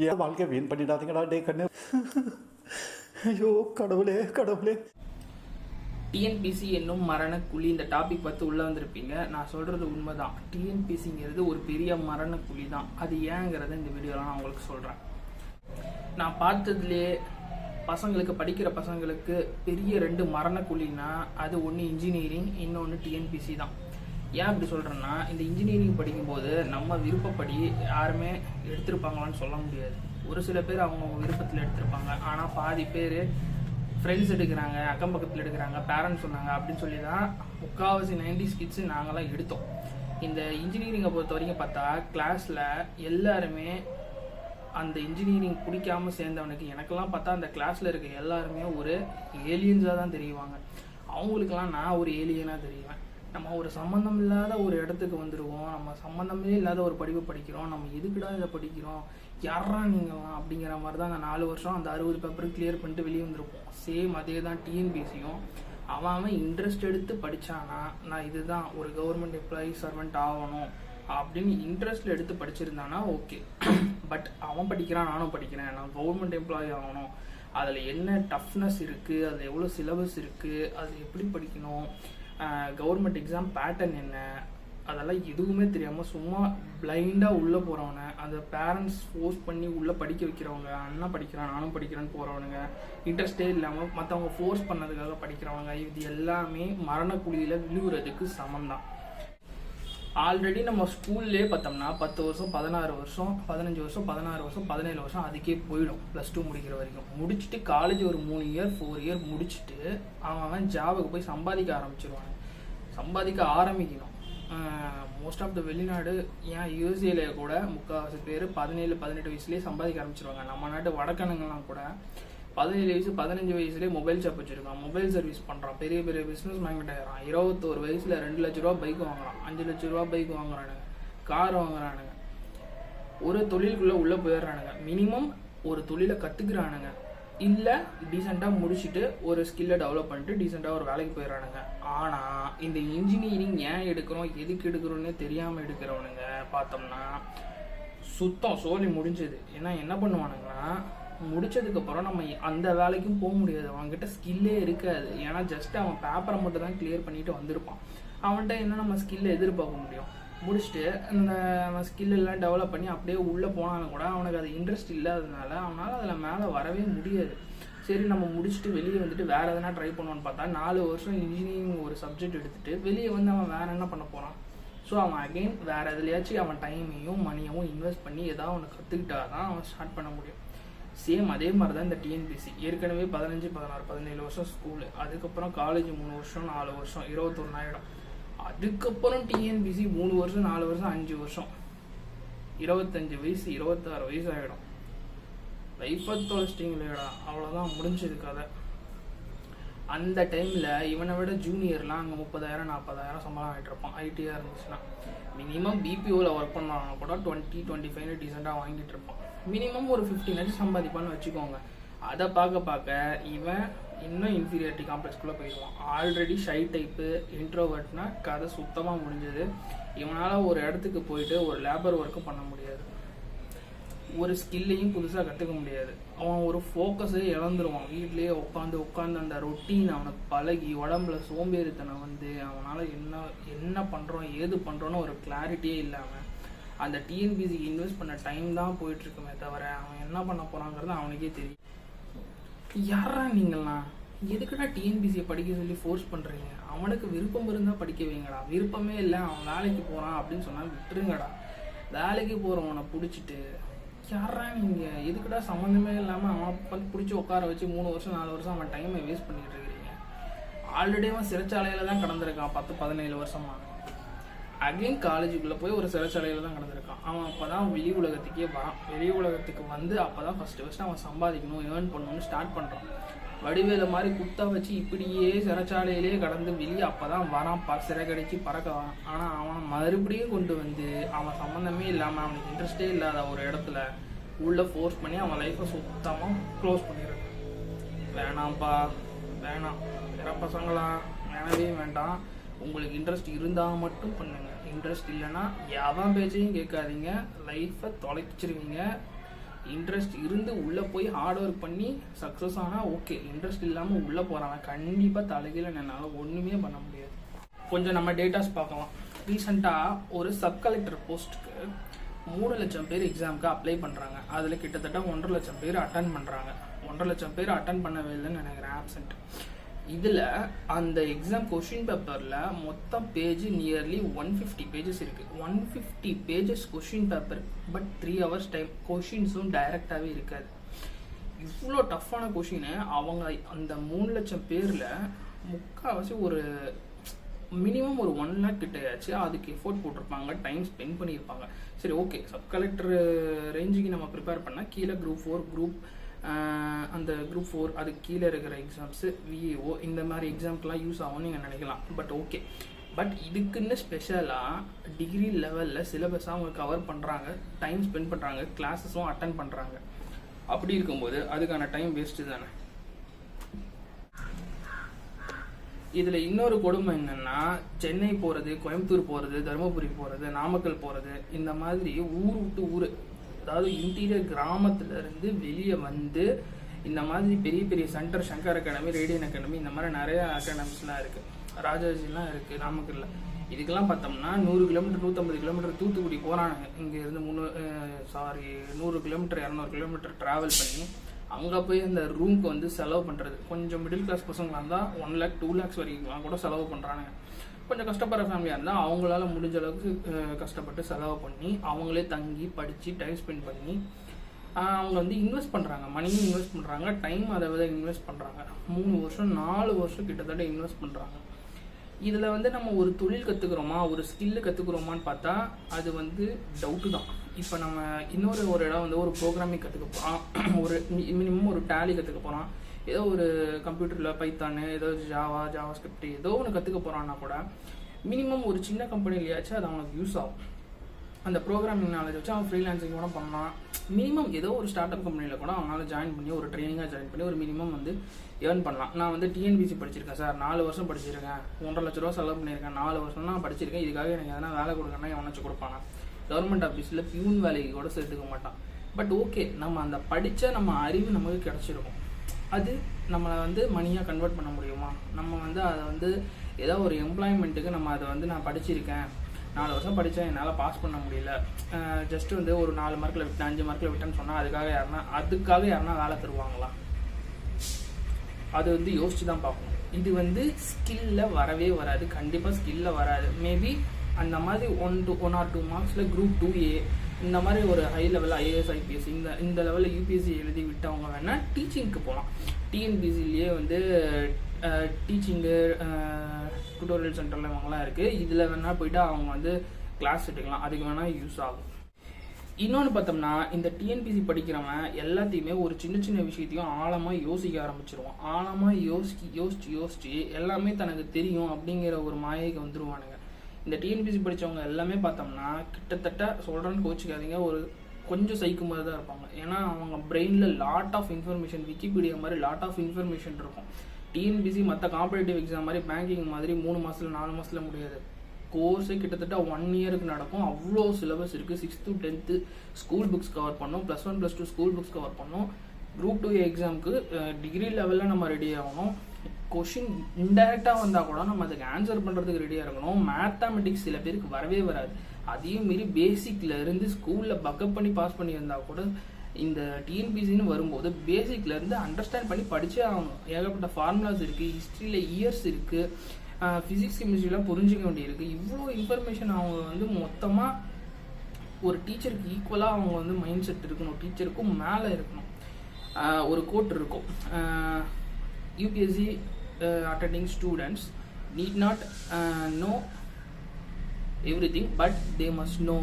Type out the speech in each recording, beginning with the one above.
ஏன் வாழ்க்கை வீண் பண்ணிடாதீங்கடா டே கண்ணு. ஐயோ கடவுளே கடவுளே. டிஎன்பிசி என்னும் மரணக்குழி இந்த டாபிக் பார்த்து உள்ளே வந்திருப்பீங்க. நான் சொல்கிறது உண்மைதான். டிஎன்பிசிங்கிறது ஒரு பெரிய மரணக்குழி தான். அது ஏங்கிறத இந்த வீடியோவில் நான் உங்களுக்கு சொல்கிறேன். நான் பார்த்ததுலேயே பசங்களுக்கு படிக்கிற பசங்களுக்கு பெரிய 2 மரணக்குழின்னா அது ஒன்று இன்ஜினியரிங், இன்னொன்று டிஎன்பிசி தான். ஏன் அப்படி சொல்கிறேன்னா, இந்த இன்ஜினியரிங் படிக்கும்போது நம்ம விருப்பப்படி யாருமே எடுத்திருப்பாங்களான்னு சொல்ல முடியாது. ஒரு சில பேர் அவங்கவுங்க விருப்பத்தில் எடுத்திருப்பாங்க. ஆனால் பாதி பேர் ஃப்ரெண்ட்ஸ் எடுக்கிறாங்க, அக்கம் பக்கத்தில் எடுக்கிறாங்க, பேரண்ட்ஸ் சொன்னாங்க அப்படின்னு சொல்லி தான் முக்கால்வாசி 90s கிட்ஸு நாங்களாம் எடுத்தோம். இந்த இன்ஜினியரிங்கை பொறுத்த வரைக்கும் பார்த்தா கிளாஸில் எல்லாருமே அந்த இன்ஜினியரிங் பிடிக்காமல் சேர்ந்தவனுக்கு, எனக்கெல்லாம் பார்த்தா அந்த கிளாஸில் இருக்க எல்லாருமே ஒரு ஏலியன்ஸாக தான் தெரியுவாங்க. அவங்களுக்கெல்லாம் நான் ஒரு ஏலியனாக தெரியுவேன். நம்ம ஒரு சம்மந்தம் இல்லாத ஒரு இடத்துக்கு வந்துடுவோம். நம்ம சம்மந்தமே இல்லாத ஒரு படிப்பு படிக்கிறோம். நம்ம எதுக்குடா இதை படிக்கிறோம், யாரா நீங்களாம் அப்படிங்கிற மாதிரி தான் அந்த 4 வருஷம் அந்த 60 பேப்பர் கிளியர் பண்ணிட்டு வெளியே வந்துருப்போம். சேம் அதே தான் டிஎன்பிசியும். அவன் இன்ட்ரெஸ்ட் எடுத்து படித்தானா, நான் இதுதான் ஒரு கவர்மெண்ட் எம்ப்ளாயி சர்வெண்ட் ஆகணும் அப்படின்னு இன்ட்ரெஸ்ட்டில் எடுத்து படிச்சிருந்தானா ஓகே. பட் அவன் படிக்கிறான், நானும் படிக்கிறேன், நான் கவர்மெண்ட் எம்ப்ளாயி ஆகணும், அதில் என்ன டஃப்னஸ் இருக்குது, அதில் எவ்வளோ சிலபஸ் இருக்குது, அது எப்படி படிக்கணும், கவர்மெண்ட் எக்ஸாம் பேட்டர்ன் என்ன, அதெல்லாம் எதுவுமே தெரியாமல் சும்மா பிளைண்டாக உள்ளே போகிறவனை, அந்த பேரண்ட்ஸ் ஃபோர்ஸ் பண்ணி உள்ளே படிக்க வைக்கிறவங்க, அண்ணா படிக்கிறான் நானும் படிக்கிறேன்னு போகிறவனுங்க, இன்ட்ரெஸ்டே இல்லாமல் மற்றவங்க ஃபோர்ஸ் பண்ணதுக்காக படிக்கிறவங்க, இது எல்லாமே மரணக்குழியில் விழுவுறதுக்கு சமம் தான். ஆல்ரெடி நம்ம ஸ்கூல்லே பார்த்தோம்னா 10 வருஷம் 16 வருஷம் 15 வருஷம் 16 வருஷம் 17 வருஷம் அதுக்கே போயிடும். +2 முடிக்கிற வரைக்கும் முடிச்சுட்டு காலேஜ் ஒரு 3 இயர் 4 இயர் முடிச்சுட்டு அவன் ஜாபுக்கு போய் சம்பாதிக்க ஆரம்பிச்சிருவாங்க. சம்பாதிக்க ஆரம்பிக்கணும். மோஸ்ட் ஆஃப் த வெளிநாடு, ஏன் யூஎஸ்ஏல கூட முக்கால்வாசி பேர் 17-18 வயசுலேயே சம்பாதிக்க ஆரம்பிச்சிருவாங்க. நம்ம நாட்டு வடக்கணுங்கெல்லாம் கூட 17 வயசு 15 வயசுலேயே மொபைல் ஷாப் வச்சுருக்கான், மொபைல் சர்வீஸ் பண்ணுறான், பெரிய பெரிய பிஸ்னஸ் மேக்னெட் ஆகிறான். 21 வயசில் 2 லட்ச ரூபா பைக் வாங்குறான், 5 லட்ச ரூபா பைக் வாங்குறானுங்க, கார் வாங்குறானுங்க. ஒரு தொழிலுக்குள்ளே உள்ளே போயிடுறானுங்க. மினிமம் ஒரு தொழிலை கற்றுக்குறானுங்க, இல்லை டீசெண்டாக முடிச்சுட்டு ஒரு ஸ்கில்லை டெவலப் பண்ணிட்டு டீசெண்டாக ஒரு வேலைக்கு போயிடுறானுங்க. ஆனால் இந்த இன்ஜினியரிங் ஏன் எடுக்கிறோம், எதுக்கு எடுக்கிறோன்னே தெரியாமல் எடுக்கிறவனுங்க பார்த்தோம்னா சுத்தம் சோலி முடிஞ்சது. ஏன்னா என்ன பண்ணுவானுங்கன்னா, முடிச்சதுக்கப்புறம் நம்ம அந்த வேலைக்கும் போக முடியாது, அவன்கிட்ட ஸ்கில்லே இருக்காது. ஏன்னா ஜஸ்ட் அவன் பேப்பரை மட்டும் தான் கிளியர் பண்ணிட்டு வந்திருப்பான். அவன்கிட்ட என்ன நம்ம ஸ்கில்லை எதிர்பார்க்க முடியும்? முடிச்சுட்டு அந்த ஸ்கில்லெல்லாம் டெவலப் பண்ணி அப்படியே உள்ளே போனாலும் கூட அவனுக்கு அது இன்ட்ரெஸ்ட் இல்லாததுனால அவனால் அதில் மேலே வரவே முடியாது. சரி நம்ம முடிச்சுட்டு வெளியே வந்துட்டு வேறு எதனா ட்ரை பண்ணுவான்னு பார்த்தா 4 வருஷம் இன்ஜினியரிங் ஒரு சப்ஜெக்ட் எடுத்துகிட்டு வெளியே வந்து அவன் வேறு என்ன பண்ண போகிறான்? ஸோ அவன் அகெயின் வேறு எதுலையாச்சும் அவன் டைமையும் மணியவும் இன்வெஸ்ட் பண்ணி ஏதாவது அவனை கற்றுக்கிட்டா தான் அவன் ஸ்டார்ட் பண்ண முடியும். சேம் அதே மாதிரி தான் இந்த டிஎன்பிசி. ஏற்கனவே 15, 16, 17 வருஷம் ஸ்கூலு, அதுக்கப்புறம் காலேஜ் 3 வருஷம் 4 வருஷம் 21 ஆகிடும். அதுக்கப்புறம் டிஎன்பிசி 3 வருஷம் 4 வருஷம் 5 வருஷம் 25 வயசு 26 வயசு ஆகிடும். லைஃபை தொலைச்சிட்டிங்களேடா, அவ்வளோதான் முடிஞ்சது கதை. அந்த டைமில் இவனை விட ஜூனியர்லாம் அங்கே 30,000 40,000 சம்பளம் ஆகிட்டு இருப்பான். ஐடியாக இருந்துச்சுன்னா மினிமம் பிபிஓவில் ஒர்க் பண்ணாங்கன்னா கூட 20-25 டீசெண்டாக வாங்கிட்டு இருப்பான். மினிமம் ஒரு 15 சம்பாதிப்பான்னு வச்சுக்கோங்க. அதை பார்க்க இவன் இன்னும் இன்ஃபீரியாரிட்டி காம்ப்ளெக்ஸ்குள்ளே போயிடுவான். ஆல்ரெடி ஷை டைப்பு இன்ட்ரோவர்ட்னா கதை சுத்தமாக முடிஞ்சது. இவனால் ஒரு இடத்துக்கு போயிட்டு ஒரு லேபர் ஒர்க்கும் பண்ண முடியாது, ஒரு ஸ்கில்லையும் புதுசாக கற்றுக்க முடியாது. அவன் ஒரு ஃபோக்கஸே இழந்துருவான். வீட்லேயே உட்காந்து அந்த ரொட்டீன் அவனுக்கு பழகி உடம்புல சோம்பேறித்தனம் வந்து அவனால் என்ன பண்ணுறோம் ஏது பண்ணுறோன்னு ஒரு கிளாரிட்டியே இல்லாமல் அந்த டிஎன்பிசிக்கு இன்வெஸ்ட் பண்ண டைம் தான் போயிட்டுருக்குமே தவிர அவன் என்ன பண்ண போகிறாங்கிறது அவனுக்கே தெரியும். யாரா நீங்களாம் எதுக்குடா டிஎன்பிசியை படிக்க சொல்லி ஃபோர்ஸ் பண்ணுறீங்க? அவனுக்கு விருப்பம் இருந்தால் படிக்க வைங்கடா. விருப்பமே இல்லை, அவன் வேலைக்கு போகிறான் அப்படின்னு சொன்னால் விட்டுருங்கடா. வேலைக்கு போகிறவனை பிடிச்சிட்டு யாரா நீங்கள் எதுக்குடா சம்மந்தமே இல்லாமல் அவன் வந்து பிடிச்சி உட்கார வச்சு 3 வருஷம் 4 வருஷம் அவன் டைமை வேஸ்ட் பண்ணிகிட்டு இருக்கிறீங்க. ஆல்ரெடி அவன் சிறைச்சாலையில் தான் கடந்திருக்கான் 10-17 வருஷமாக. அகைன் காலேஜுக்குள்ளே போய் ஒரு சிறைச்சாலையில் தான் கடந்திருக்கான். அவன் அப்போ தான் வெளி உலகத்துக்கே வரான். வெளி உலகத்துக்கு வந்து அப்போ தான் ஃபஸ்ட்டு அவன் சம்பாதிக்கணும், ஏர்ன் பண்ணணும்னு ஸ்டார்ட் பண்ணுறான். வடிவேல மாதிரி குத்தா வச்சு இப்படியே சிறைச்சாலையிலே கடந்து வெளியே அப்போ தான் வரான், சிறை கடிச்சு பறக்க வரான். ஆனால் அவன் மறுபடியும் கொண்டு வந்து அவன் சம்மந்தமே இல்லாமல் அவனுக்கு இன்ட்ரெஸ்டே இல்லாத ஒரு இடத்துல உள்ளே ஃபோர்ஸ் பண்ணி அவன் லைஃப்பை சுத்தமாக க்ளோஸ் பண்ணிடுறான். வேணாம்ப்பா வேணாம், வேற பசங்களா வேணவே வேண்டாம். உங்களுக்கு இன்ட்ரெஸ்ட் இருந்தால் மட்டும் பண்ணுங்கள், இன்ட்ரெஸ்ட் இல்லைன்னா எவன் பேச்சையும் கேட்காதீங்க, லைஃப்பை தொலைச்சிருவீங்க. இன்ட்ரெஸ்ட் இருந்து உள்ளே போய் ஹார்ட் ஒர்க் பண்ணி சக்ஸஸ் ஆனால் ஓகே. இன்ட்ரெஸ்ட் இல்லாமல் உள்ளே போகிறாங்க கண்டிப்பாக தலைகீழ என்னால் ஒன்றுமே பண்ண முடியாது. கொஞ்சம் நம்ம டேட்டாஸ் பார்க்கலாம். ரீசெண்டாக ஒரு சப் கலெக்டர் போஸ்ட்டுக்கு 3 லட்சம் பேர் எக்ஸாமுக்கு அப்ளை பண்ணுறாங்க. அதில் கிட்டத்தட்ட 1.5 லட்சம் பேர் அட்டன் பண்ணுறாங்க. 1.5 லட்சம் பேர் அட்டன் பண்ணவே இல்லைன்னு நினைக்கிறேன், ஆப்சென்ட். இதில் அந்த எக்ஸாம் கொஷின் பேப்பரில் மொத்தம் பேஜ் நியர்லி 150 பேஜஸ் இருக்குது. 150 pages question paper, but 3 hours time. கொஷின்ஸும் டைரெக்டாகவே இருக்காது. இவ்வளோ டஃப்பான கொஷினை அவங்க அந்த 3 லட்சம் பேரில் முக்கால்வாசி ஒரு மினிமம் ஒரு 1 lakh கிட்டையாச்சு அதுக்கு எஃபோர்ட் போட்டிருப்பாங்க, டைம் ஸ்பெண்ட் பண்ணியிருப்பாங்க. சரி ஓகே, சப் கலெக்டர் ரேஞ்சுக்கு நம்ம ப்ரிப்பேர் பண்ணால் கீழே குரூப் 4 குரூப் அந்த குரூப் 4 அதுக்கு கீழே இருக்கிற எக்ஸாம்ஸு விஏஓ இந்த மாதிரி எக்ஸாம்க்கெலாம் யூஸ் ஆகும்னு நீங்கள் நினைக்கலாம். பட் ஓகே, பட் இதுக்குன்னு ஸ்பெஷலாக டிகிரி லெவலில் சிலபஸாக அவங்க கவர் பண்ணுறாங்க, டைம் ஸ்பெண்ட் பண்ணுறாங்க, கிளாஸஸும் அட்டன் பண்ணுறாங்க. அப்படி இருக்கும்போது அதுக்கான டைம் வேஸ்ட்டு தானே. இதில் இன்னொரு கொடுமை என்னென்னா, சென்னை போகிறது, கோயம்புத்தூர் போகிறது, தருமபுரி போகிறது, நாமக்கல் போகிறது, இந்த மாதிரி ஊர் விட்டு ஊர், அதாவது இன்டீரியர் கிராமத்துலேருந்து வெளியே வந்து இந்த மாதிரி பெரிய பெரிய centre, Shankar academy, radian academy, இந்த மாதிரி நிறையா அகாடமிஸ்லாம் இருக்குது, ராஜாஜிலாம் இருக்குது நாமக்கல்ல. இதுக்கெல்லாம் பார்த்தோம்னா 100 கிலோமீட்டர் 150 கிலோமீட்டர் தூத்துக்குடி போகிறாங்க. இங்கேருந்து 100 கிலோமீட்டர் 200 கிலோமீட்டர் ட்ராவல் பண்ணி அங்கே போய் அந்த ரூம்க்கு வந்து செலவு பண்ணுறது. கொஞ்சம் மிடில் கிளாஸ் பசங்களாக இருந்தால் 1 lakh 2 lakhs வரைக்கும் கூட செலவு பண்ணுறானுங்க. கொஞ்சம் கஷ்டப்படுற ஃபேமிலியாக இருந்தால் அவங்களால முடிஞ்ச அளவுக்கு கஷ்டப்பட்டு செலவு பண்ணி அவங்களே தங்கி படித்து டைம் ஸ்பெண்ட் பண்ணி அவங்க வந்து இன்வெஸ்ட் பண்ணுறாங்க. மணியும் இன்வெஸ்ட் பண்ணுறாங்க, டைம் அதை விட இன்வெஸ்ட் பண்ணுறாங்க. 3 வருஷம் 4 வருஷம் கிட்டத்தட்ட இன்வெஸ்ட் பண்ணுறாங்க. இதில் வந்து நம்ம ஒரு தொழில் கற்றுக்குறோமா, ஒரு ஸ்கில்லு கற்றுக்குறோமான்னு பார்த்தா அது வந்து டவுட்டு தான். இப்போ நம்ம ஒரு இடம் வந்து ஒரு ப்ரோக்ராமிங் கற்றுக்க போகிறோம், ஒரு மினிமம் ஒரு டேலி கற்றுக்க போகிறோம், ஏதோ ஒரு கம்ப்யூட்டரில் பைத்தானு, ஏதோ ஜாவா ஸ்கிரிப்ட் ஏதோ ஒன்று கற்றுக்க போகிறான்னா கூட மினிமம் ஒரு சின்ன கம்பெனிலையாச்சும் அது அவனுக்கு யூஸ் ஆகும். அந்த ப்ரோக்ராமிங் நாலேஜ் வச்சு அவன் ஃப்ரீலான்சிங் கூட பண்ணலாம். மினிமம் ஏதோ ஒரு ஸ்டார்ட் அப் கம்பெனியில் கூட அவனால் ஜாயின் பண்ணி ஒரு ட்ரைனிங்காக ஜாயின் பண்ணி ஒரு மினிமம் வந்து ஏர்ன் பண்ணலாம். நான் வந்து டிஎன்பிசி படிச்சிருக்கேன் சார், 4 வருஷம் படிச்சிருக்கேன், 1.5 லட்ச ரூபா செலவு பண்ணியிருக்கேன், 4 வருஷம் நான் படிச்சிருக்கேன், இதுக்காக எனக்கு எதனா வேலை கொடுக்கணும்னா எவனாச்சும் கொடுப்பானா? கவர்மெண்ட் ஆஃபீஸில் பியூன் வேலைக்கு கூட சேர்த்துக்க மாட்டான். பட் ஓகே, நம்ம அந்த படித்த நம்ம அறிவு நமக்கு கிடச்சிருக்கும். அது நம்மளை வந்து மணியாக கன்வெர்ட் பண்ண முடியுமா? நம்ம வந்து அதை வந்து ஏதோ ஒரு எம்ப்ளாய்மெண்ட்டுக்கு நம்ம அதை வந்து நான் படிச்சிருக்கேன், 4 வருஷம் படித்தேன், என்னால் பாஸ் பண்ண முடியல, ஜஸ்ட்டு வந்து ஒரு 4 மார்க்கில் விட்டேன், 5 மார்க்கில் விட்டேன்னு சொன்னால் அதுக்காக யாருன்னா வேலை தருவாங்களா? அது வந்து யோசிச்சு தான் பார்க்கணும். இது வந்து ஸ்கில்ல வரவே வராது, கண்டிப்பாக ஸ்கில்ல வராது. மேபி அந்த மாதிரி 1 or 2 மார்க்ஸில் குரூப் 2A இந்த மாதிரி ஒரு ஹை லெவலில் IAS IPS இந்த லெவலில் UPSC எழுதி விட்டவங்க வேணால் டீச்சிங்க்கு போகலாம். டிஎன்பிசிலேயே வந்து டீச்சிங்கு டுட்டோரியல் சென்டரில் இவங்கலாம் இருக்குது. இதில் வேணால் போய்ட்டு அவங்க வந்து கிளாஸ் எடுக்கலாம், அதுக்கு வேணால் யூஸ் ஆகும். இன்னொன்று பார்த்தோம்னா, இந்த டிஎன்பிசி படிக்கிறவன் எல்லாத்தையுமே ஒரு சின்ன சின்ன விஷயத்தையும் ஆழமாக யோசிக்க ஆரம்பிச்சிருவான். ஆழமாக யோசிச்சு எல்லாமே தனக்கு தெரியும் அப்படிங்கிற ஒரு மாயைக்கு வந்துடுவானுங்க. இந்த டிஎன்பிசி படித்தவங்க எல்லாமே பார்த்தோம்னா கிட்டத்தட்ட சொல்கிறேன்னு கோச்சிக்காதீங்க, ஒரு கொஞ்சம் சைக்கு மாதிரி தான் இருப்பாங்க. ஏன்னா அவங்க பிரெயினில் லாட் ஆஃப் இன்ஃபர்மேஷன், விக்கிபீடியா மாதிரி லாட் ஆஃப் இன்ஃபர்மேஷன் இருக்கும். டிஎன்பிசி மற்ற காம்படேட்டிவ் எக்ஸாம் மாதிரி பேங்கிங் மாதிரி 3 மாதத்தில் 4 மாதத்தில் முடியாது. கோர்ஸே கிட்டத்தட்ட 1 இயருக்கு நடக்கும். அவ்வளோ சிலபஸ் இருக்குது. 6th to 10th school books cover பண்ணோம், +1 +2 ஸ்கூல் புக்ஸ் கவர் பண்ணோம். குரூப் 2 எக்ஸாமுக்கு டிகிரி லெவலில் நம்ம ரெடி ஆகணும். கொஷின் இன்டெரக்டாக வந்தால் கூட நம்ம அதுக்கு ஆன்சர் பண்ணுறதுக்கு ரெடியாக இருக்கணும். மேத்தமெட்டிக்ஸ் சில பேருக்கு வரவே வராது. அதையும் மீறி பேசிக்ல இருந்து ஸ்கூலில் பக்கப் பண்ணி பாஸ் பண்ணி வந்தால் கூட இந்த டிஎன்பிசின்னு வரும்போது பேசிக்ல இருந்து அண்டர்ஸ்டாண்ட் பண்ணி படிச்சே ஆகணும். ஏகப்பட்ட ஃபார்முலாஸ் இருக்குது, ஹிஸ்ட்ரியில் இயர்ஸ் இருக்குது, ஃபிசிக்ஸ் கெமிஸ்ட்ரிலாம் புரிஞ்சிக்க வேண்டியிருக்கு. இவ்வளோ இன்ஃபர்மேஷன் அவங்க வந்து மொத்தமாக ஒரு டீச்சருக்கு ஈக்குவலாக அவங்க வந்து மைண்ட் செட் இருக்கணும், டீச்சருக்கும் மேலே இருக்கணும். ஒரு கோட் இருக்கும், UPSC attending students need not know everything but they must know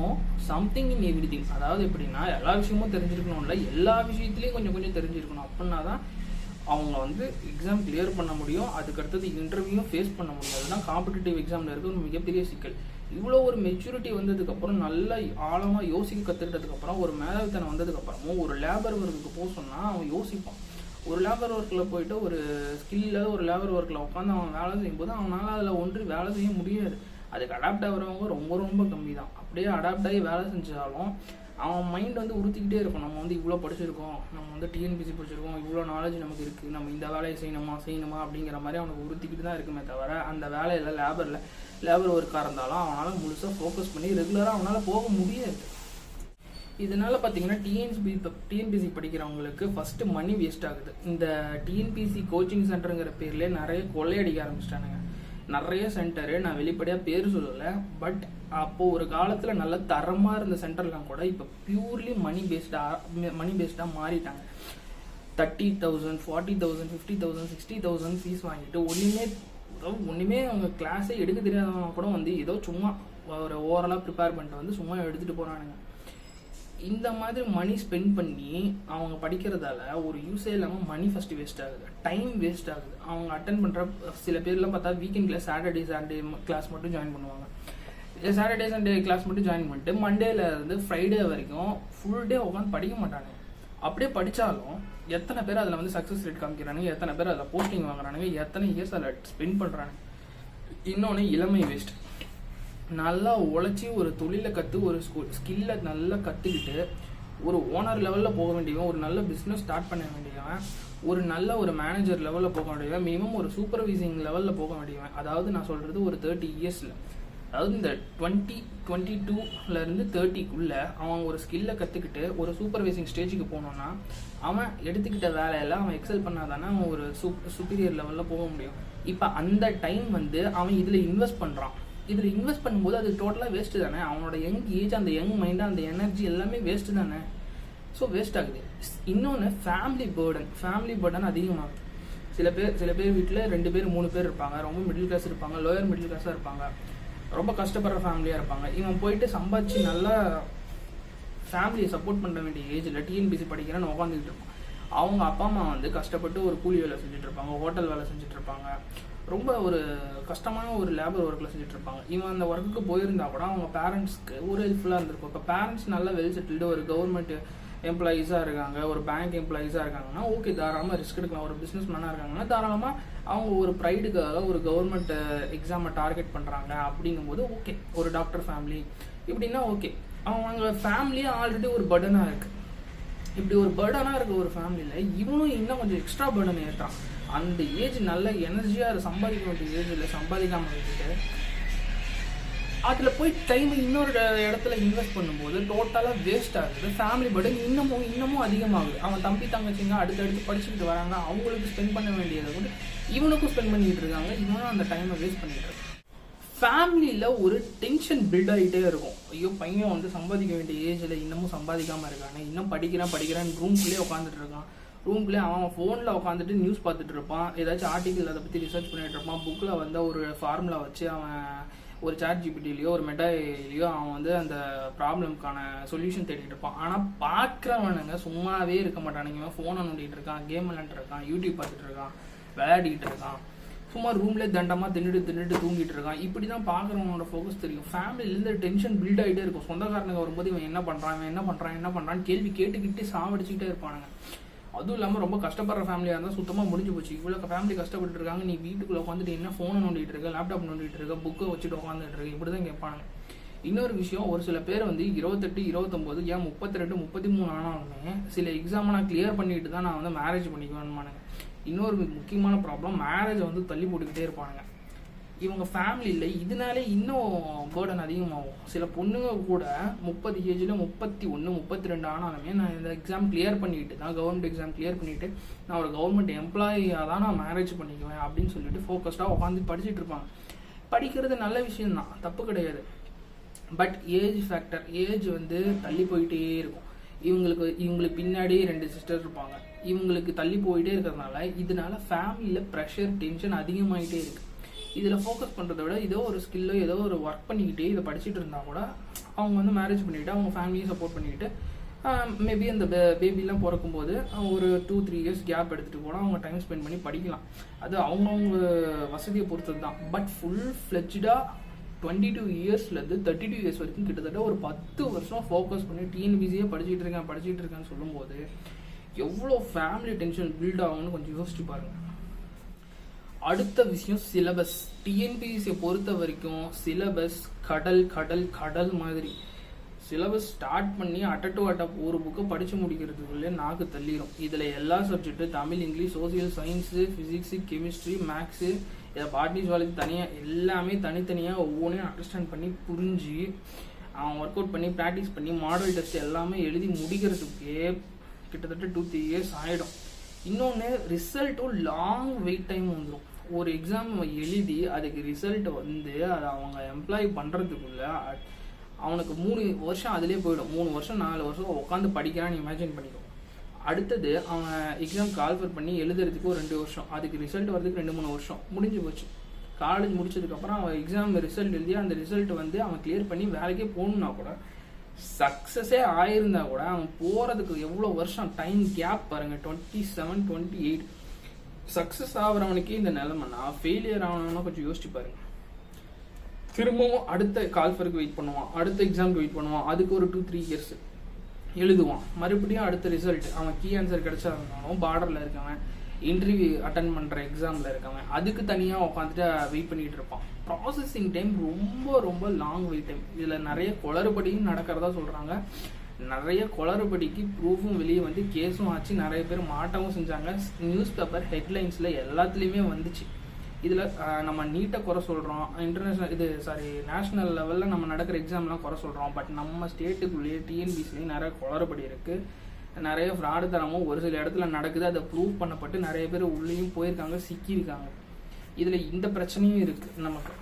something in everything. அதாவது எப்படின்னா எல்லா விஷயமும் தெரிஞ்சிருக்கணும், இல்லை எல்லா விஷயத்துலையும் கொஞ்சம் கொஞ்சம் தெரிஞ்சிருக்கணும். அப்படின்னா தான் அவங்க வந்து எக்ஸாம் கிளியர் பண்ண முடியும். அதுக்கடுத்தது இன்டர்வியூவும் ஃபேஸ் பண்ண முடியும். அதுதான் காம்படிட்டிவ் எக்ஸாமில் இருக்க ஒரு மிகப்பெரிய சிக்கல். இவ்வளோ ஒரு மெச்சூரிட்டி வந்ததுக்கப்புறம், நல்லா ஆழமாக யோசிக்க கற்றுக்கிட்டதுக்கப்புறம், ஒரு மேதாவித்தனம் வந்ததுக்கப்புறமும் ஒரு லேபர் ஒர்க்குக்கு போக சொன்னால் அவன் யோசிப்பான். ஒரு லேபர் ஒர்க்கில் போயிட்டு ஒரு ஸ்கில் இல்லாத ஒரு லேபர் ஒர்க்கில் உட்காந்து அவன் வேலை செய்யும்போது அவனால் அதில் ஒன்று வேலை செய்ய முடியாது. அதுக்கு அடாப்ட் ஆகிறவங்க ரொம்ப ரொம்ப கம்மி தான். அப்படியே அடாப்ட் ஆகி வேலை செஞ்சாலும் அவன் மைண்ட் வந்து உறுத்திக்கிட்டே இருக்கும். நம்ம வந்து இவ்வளோ படிச்சிருக்கோம், நம்ம வந்து டிஎன்பிசி படிச்சிருக்கோம், இவ்வளோ நாலேஜ் நமக்கு இருக்குது, நம்ம இந்த வேலையை செய்யணுமா அப்படிங்கிற மாதிரி அவனுக்கு உறுத்திக்கிட்டு தான் இருக்குமே தவிர அந்த வேலையில் லேபர் ஒர்க்காக இருந்தாலும் அவனால் முழுசாக ஃபோக்கஸ் பண்ணி ரெகுலராக அவனால் போக முடியாது. இதனால பார்த்தீங்கன்னா டிஎன்பிசி படிக்கிறவங்களுக்கு ஃபஸ்ட்டு மணி வேஸ்ட் ஆகுது. இந்த டிஎன்பிசி கோச்சிங் சென்டருங்கிற பேர்லேயே நிறைய கொள்ளையடிக்க ஆரம்பிச்சிட்டானுங்க. நிறைய சென்டரு, நான் வெளிப்படையாக பேர் சொல்லலை, பட் அப்போது ஒரு காலத்தில் நல்ல தரமாக இருந்த சென்டர்லாம் கூட இப்போ பியூர்லி மணி பேஸ்டாக மாறிட்டாங்க. 30,000 40,000 50,000 60,000 ஃபீஸ் வாங்கிட்டு ஒன்றுமே அவங்க கிளாஸே எடுக்க தெரியாதவங்க கூட வந்து ஏதோ சும்மா ஒரு ஓவராலாக ப்ரிப்பேர் பண்ணிட்டு வந்து சும்மா எடுத்துகிட்டு போகிறானுங்க. இந்த மாதிரி மணி ஸ்பெண்ட் பண்ணி அவங்க படிக்கிறதால ஒரு யூஸே இல்லாமல் மணி ஃபஸ்ட்டு வேஸ்ட் ஆகுது, டைம் வேஸ்ட் ஆகுது. அவங்க அட்டன் பண்ணுற சில பேர்லாம் பார்த்தா வீக்கெண்ட் கிளாஸ் சாட்டர்டே கிளாஸ் மட்டும் ஜாயின் பண்ணுவாங்க. சாட்டர்டே சண்டே கிளாஸ் மட்டும் ஜாயின் பண்ணிட்டு மண்டேல இருந்து ஃப்ரைடே வரைக்கும் ஃபுல் டே உட்காந்து படிக்க மாட்டாங்க. அப்படியே படித்தாலும் எத்தனை பேர் அதில் வந்து சக்ஸஸ் ரேட் காமிக்கிறானுங்க, எத்தனை பேர் அதில் போஸ்டிங் வாங்குறானுங்க, எத்தனை இயர்ஸ் அதில் ஸ்பெண்ட் பண்ணுறாங்க. இன்னொன்று இளமை வேஸ்ட். நல்லா உழைச்சி ஒரு தொழிலை ஒரு ஸ்கில்லை நல்லா கற்றுக்கிட்டு ஒரு ஓனர் லெவலில் போக வேண்டியவன், ஒரு நல்ல பிஸ்னஸ் ஸ்டார்ட் பண்ண வேண்டியவன், ஒரு நல்ல ஒரு மேனேஜர் லெவலில் போக வேண்டியவன், மினிமம் ஒரு சூப்பர்வைசிங் லெவலில் போக வேண்டியவன். அதாவது நான் சொல்கிறது ஒரு 30 இயர்ஸில், அதாவது இந்த 22 30 அவன் ஒரு ஸ்கில்லை கற்றுக்கிட்டு ஒரு சூப்பர்வைசிங் ஸ்டேஜுக்கு போனோன்னா அவன் எடுத்துக்கிட்ட வேலையெல்லாம் அவன் எக்ஸல் பண்ணாதானே அவன் ஒரு சுப்பீரியர் லெவலில் போக முடியும். இப்போ அந்த டைம் வந்து அவன் இதில் இன்வெஸ்ட் பண்ணுறான். இதில் இன்வெஸ்ட் பண்ணும்போது அது டோட்டலாக வேஸ்ட்டு தானே. அவனோட யங் ஏஜ், அந்த யங் மைண்டு, அந்த எனர்ஜி எல்லாமே வேஸ்ட்டு தானே. ஸோ வேஸ்ட் ஆகுது. இன்னொன்று ஃபேமிலி பேர்டன் அதிகமாகுது. சில பேர் வீட்டில் 2 பேர் 3 பேர் இருப்பாங்க, ரொம்ப மிடில் கிளாஸ் இருப்பாங்க, லோயர் மிடில் கிளாஸாக இருப்பாங்க, ரொம்ப கஷ்டப்படுற ஃபேமிலியாக இருப்பாங்க. இவன் போயிட்டு சம்பாதிச்சு நல்லா ஃபேமிலியை சப்போர்ட் பண்ண வேண்டிய ஏஜில் டிஎன்பிசி படிக்கிறேன்னு உட்காந்துக்கிட்டு இருப்பான். அவங்க அப்பா அம்மா வந்து கஷ்டப்பட்டு ஒரு கூலி வேலை செஞ்சுட்டு இருப்பாங்க, ஹோட்டல் வேலை செஞ்சுட்டு இருப்பாங்க, ரொம்ப ஒரு கஷ்டமான ஒரு லேபர் ஒர்க்கில் செஞ்சுட்டு இருப்பாங்க. இவன் அந்த ஒர்க்குக்கு போயிருந்தா கூட அவங்க பேரண்ட்ஸ்க்கு ஒரு ஹெல்ப்ஃபுல்லாக இருந்திருக்கும். இப்போ பேரண்ட்ஸ் நல்லா வெல் செட்டில்டு, ஒரு கவர்மெண்ட் எம்ப்ளாயீஸாக இருக்காங்க, ஒரு பேங்க் எம்ப்ளாயீஸாக இருக்காங்கன்னா ஓகே, தாராளமாக ரிஸ்க் எடுக்கலாம். ஒரு பிஸ்னஸ் மேனாக இருக்காங்கன்னா தாராளமாக அவங்க ஒரு ப்ரைடுக்காக ஒரு கவர்மெண்ட் எக்ஸாமை டார்கெட் பண்ணுறாங்க அப்படிங்கும்போது ஓகே. ஒரு டாக்டர் ஃபேமிலி இப்படின்னா ஓகே. அவங்க ஃபேமிலியே ஆல்ரெடி ஒரு பர்டனாக இருக்குது. இப்படி ஒரு பர்டனாக இருக்க ஒரு ஃபேமிலியில் இவனும் இன்னும் கொஞ்சம் எக்ஸ்ட்ரா பர்டன் ஏற்றான். அந்த ஏஜ் நல்ல எனர்ஜியாக சம்பாதிக்க வேண்டிய ஏஜில் சம்பாதிக்காமல் வச்சுட்டு அதில் போய் டைம் இன்னொரு இடத்துல இன்வெஸ்ட் பண்ணும்போது டோட்டலாக வேஸ்ட் ஆகுது. ஃபேமிலி பர்டன் இன்னமும் அதிகமாகுது. அவன் தம்பி தங்கச்சிங்க அடுத்தடுத்து படிச்சுக்கிட்டு வராங்க, அவங்களுக்கு ஸ்பெண்ட் பண்ண வேண்டியதை கூட இவனுக்கும் ஸ்பெண்ட் பண்ணிக்கிட்டு இருக்காங்க. இவனும் அந்த டைமை வேஸ்ட் பண்ணிட்டு இருக்கான். ஃபேமிலியில் ஒரு டென்ஷன் பில்ட் ஆகிட்டே இருக்கும். ஐயோ, பையன் வந்து சம்பாதிக்க வேண்டிய ஏஜில் இன்னமும் சம்பாதிக்காமல் இருக்கானே, இன்னும் படிக்கிறான்னு ரூம்குள்ளேயே உட்காந்துட்டு இருக்கான். ரூம்குள்ளே அவன் ஃபோனில் உட்காந்துட்டு நியூஸ் பார்த்துட்டு இருப்பான், ஏதாச்சும் ஆர்டிக்கல் அதை பற்றி ரிசர்ச் பண்ணிட்டு இருப்பான். புக்கில் வந்து ஒரு ஃபார்முலா வச்சு அவன் ஒரு ChatGPTலையோ ஒரு மெட்டாலையோ அவன் வந்து அந்த ப்ராப்ளம்க்கான சொல்யூஷன் தேடிட்டு இருப்பான். ஆனால் பார்க்குறவனுங்க சும்மாவே இருக்க மாட்டானுங்க. ஃபோனை நோண்டிகிட்டு இருக்கான், கேம் விளையாண்டுட்டு இருக்கான், யூடியூப் பார்த்துட்டு இருக்கான், விளையாடிக்கிட்டு இருக்கான், சும்மா ரூம்லேயே தண்டமாக தின்னுட்டு தூங்கிட்டு இருக்கான். இப்படி தான் பார்க்குறவனோட ஃபோக்கஸ் தெரியும். ஃபேமிலியிலேருந்து டென்ஷன் பில்ட் ஆகிட்டே இருக்கும். சொந்தக்காரனுங்க வரும்போது இவன் என்ன பண்ணுறான்னு கேள்வி கேட்டுக்கிட்டே சாவடிச்சுக்கிட்டே இருப்பானுங்க. அதுவும் இல்லாமல் ரொம்ப கஷ்டப்படுற ஃபேமிலியாக இருந்தால் சுத்தமாக முடிஞ்சு போச்சு. இவ்வளோ ஃபேமிலி கஷ்டப்பட்டு இருக்காங்க, நீ வீட்டுக்குள்ளே உட்காந்துட்டு என்ன ஃபோனை நோண்டிட்டு இருக்க, லேப்டாப் நோண்டிட்டு இருக்க, புக்கை வச்சுட்டு உட்காந்துட்டு இருக்க, இப்படி தான் கேட்பாங்க. இன்னொரு விஷயம், ஒரு சில பேர் வந்து 28 29 ஏன் 32 33 ஆனாலுமே சில எக்ஸாமை நான் கிளியர் பண்ணிட்டு தான் நான் வந்து மேரேஜ் பண்ணிக்குவேன்மானுங்க. இன்னொரு முக்கியமான ப்ராப்ளம், மேரேஜை வந்து தள்ளி போட்டுக்கிட்டே இருப்பானுங்க. இவங்க ஃபேமிலியில் இதனாலே இன்னும் பேர்டன் அதிகமாகும். சில பொண்ணுங்க கூட 30 ஏஜில் 31 32 ஆனாலுமே நான் இந்த எக்ஸாம் கிளியர் பண்ணிட்டு தான், கவர்மெண்ட் எக்ஸாம் கிளியர் பண்ணிவிட்டு நான் ஒரு கவர்மெண்ட் எம்ப்ளாயியாக தான் நான் மேரேஜ் பண்ணிக்குவேன் அப்படின்னு சொல்லிட்டு ஃபோக்கஸ்டாக உட்காந்து படிச்சுட்டு இருப்பாங்க. படிக்கிறது நல்ல விஷயம்தான், தப்பு கிடையாது. பட் ஏஜ் ஃபேக்டர், ஏஜ் வந்து தள்ளி போயிட்டே இருக்கும். இவங்களுக்கு பின்னாடி 2 சிஸ்டர் இருப்பாங்க. இவங்களுக்கு தள்ளி போயிட்டே இருக்கிறதுனால இதனால ஃபேமிலியில் ப்ரெஷர் டென்ஷன் அதிகமாகிட்டே இருக்குது. இதில் ஃபோக்கஸ் பண்ணுறத விட ஏதோ ஒரு ஸ்கில்லோ ஏதோ ஒரு ஒர்க் பண்ணிக்கிட்டே இதை படிச்சுட்டு இருந்தால் கூட அவங்க வந்து மேரேஜ் பண்ணிக்கிட்டு அவங்க ஃபேமிலியை சப்போர்ட் பண்ணிக்கிட்டு மேபி அந்த பேபிலாம் பிறக்கும்போது ஒரு 2-3 இயர்ஸ் கேப் எடுத்துகிட்டு கூட அவங்க டைம் ஸ்பெண்ட் பண்ணி படிக்கலாம். அது அவங்கவுங்க வசதியை பொறுத்தது தான். பட் ஃபுல் ஃப்ளெஜ்டாக 22 இயர்ஸ்லேருந்து 32 இயர்ஸ் வரைக்கும் கிட்டத்தட்ட ஒரு 10 வருஷம் ஃபோக்கஸ் பண்ணி டிஎன்பிசியே படிச்சுட்டு இருக்கேன்னு சொல்லும்போது எவ்வளோ ஃபேமிலி டென்ஷன் பில்ட் ஆகும்னு கொஞ்சம் யோசிச்சு பாருங்கள். அடுத்த விஷயம் சிலபஸ். டிஎன்பிசியை பொறுத்த வரைக்கும் சிலபஸ் கடல் மாதிரி. சிலபஸ் ஸ்டார்ட் பண்ணி அட்ட ஒரு புக்கை படித்து முடிக்கிறதுக்குள்ளே நாக்கு தள்ளிடும். இதில் எல்லா subject Tamil, English, social, science, physics, chemistry, maths, இதை பாட்னி, ஜுவாலஜி தனியாக எல்லாமே தனித்தனியாக ஒவ்வொன்றையும் அண்டர்ஸ்டாண்ட் பண்ணி புரிஞ்சு அவன் ஒர்க் அவுட் பண்ணி ப்ராக்டிஸ் பண்ணி மாடல் டெஸ்ட் எல்லாமே எழுதி முடிக்கிறதுக்கே கிட்டத்தட்ட 2-3 இயர்ஸ் ஆகிடும். இன்னொன்று ரிசல்ட்டும் லாங் வெயிட் டைம் வந்துடும். ஒரு எக்ஸாம் எழுதி அதுக்கு ரிசல்ட் வந்து அதை அவங்க எம்ப்ளாய் பண்ணுறதுக்குள்ள அவனுக்கு 3 வருஷம் அதிலே போயிடும். 3 வருஷம் 4 வருஷம் உட்காந்து படிக்கிறான்னு இமேஜின் பண்ணிக்கும். அடுத்தது அவன் எக்ஸாம் கால்ஃபர் பண்ணி எழுதுறதுக்கு ஒரு 2 வருஷம், அதுக்கு ரிசல்ட் வரதுக்கு 2-3 வருஷம் முடிஞ்சு போச்சு. காலேஜ் முடிச்சதுக்கப்புறம் அவன் எக்ஸாம் ரிசல்ட் எழுதி அந்த ரிசல்ட் வந்து அவன் கிளியர் பண்ணி வேலைக்கே போகணுன்னா கூட சக்ஸஸே ஆயிருந்தா கூட அவன் போகிறதுக்கு எவ்வளோ வருஷம் டைம் கேப் பாருங்கள். 27, 28 சக்ஸஸ் ஆகிறவனுக்கே இந்த நிலைமைனா ஃபெயிலியர் ஆகணும்னா கொஞ்சம் யோசிச்சு பாருங்க. திரும்பவும் அடுத்த கால்ஃபருக்கு வெயிட் பண்ணுவான், அடுத்த எக்ஸாமுக்கு வெயிட் பண்ணுவான், அதுக்கு ஒரு 2-3 இயர்ஸ் எழுதுவான், மறுபடியும் அடுத்த ரிசல்ட் அவன் கீ ஆன்சர் கிடைச்சா இருந்தாலும் பார்டரில் இருக்கவன், இன்டர்வியூ அட்டன் பண்ணுற எக்ஸாமில் இருக்கவன் அதுக்கு தனியாக உட்காந்துட்டு வெயிட் பண்ணிகிட்டு இருப்பான். ப்ராசஸிங் டைம் ரொம்ப ரொம்ப லாங் வெயிட் டைம். இதில் நிறைய குளறுபடியும் நடக்கிறதா சொல்கிறாங்க. நிறைய குளறுபடிக்கு ப்ரூஃபும் வெளியே வந்து கேஸும் ஆச்சு. நிறைய பேர் மாட்டவும் செஞ்சாங்க. நியூஸ் பேப்பர் ஹெட்லைன்ஸில் எல்லாத்துலேயுமே வந்துச்சு. இதில் நம்ம நீட்டை குறை சொல்கிறோம், நேஷ்னல் லெவலில் நம்ம நடக்கிற எக்ஸாம்லாம் குறை சொல்கிறோம். பட் நம்ம ஸ்டேட்டுக்குள்ளேயே டிஎன்பிசிலேயும் நிறைய குளறுபடி இருக்குது. நிறைய ஃப்ராடு தரமும் ஒரு சில இடத்துல நடக்குது. அதை ப்ரூவ் பண்ணப்பட்டு நிறைய பேர் உள்ளேயும் போயிருக்காங்க, சிக்கியிருக்காங்க. இதில் இந்த பிரச்சனையும் இருக்குது. நமக்கு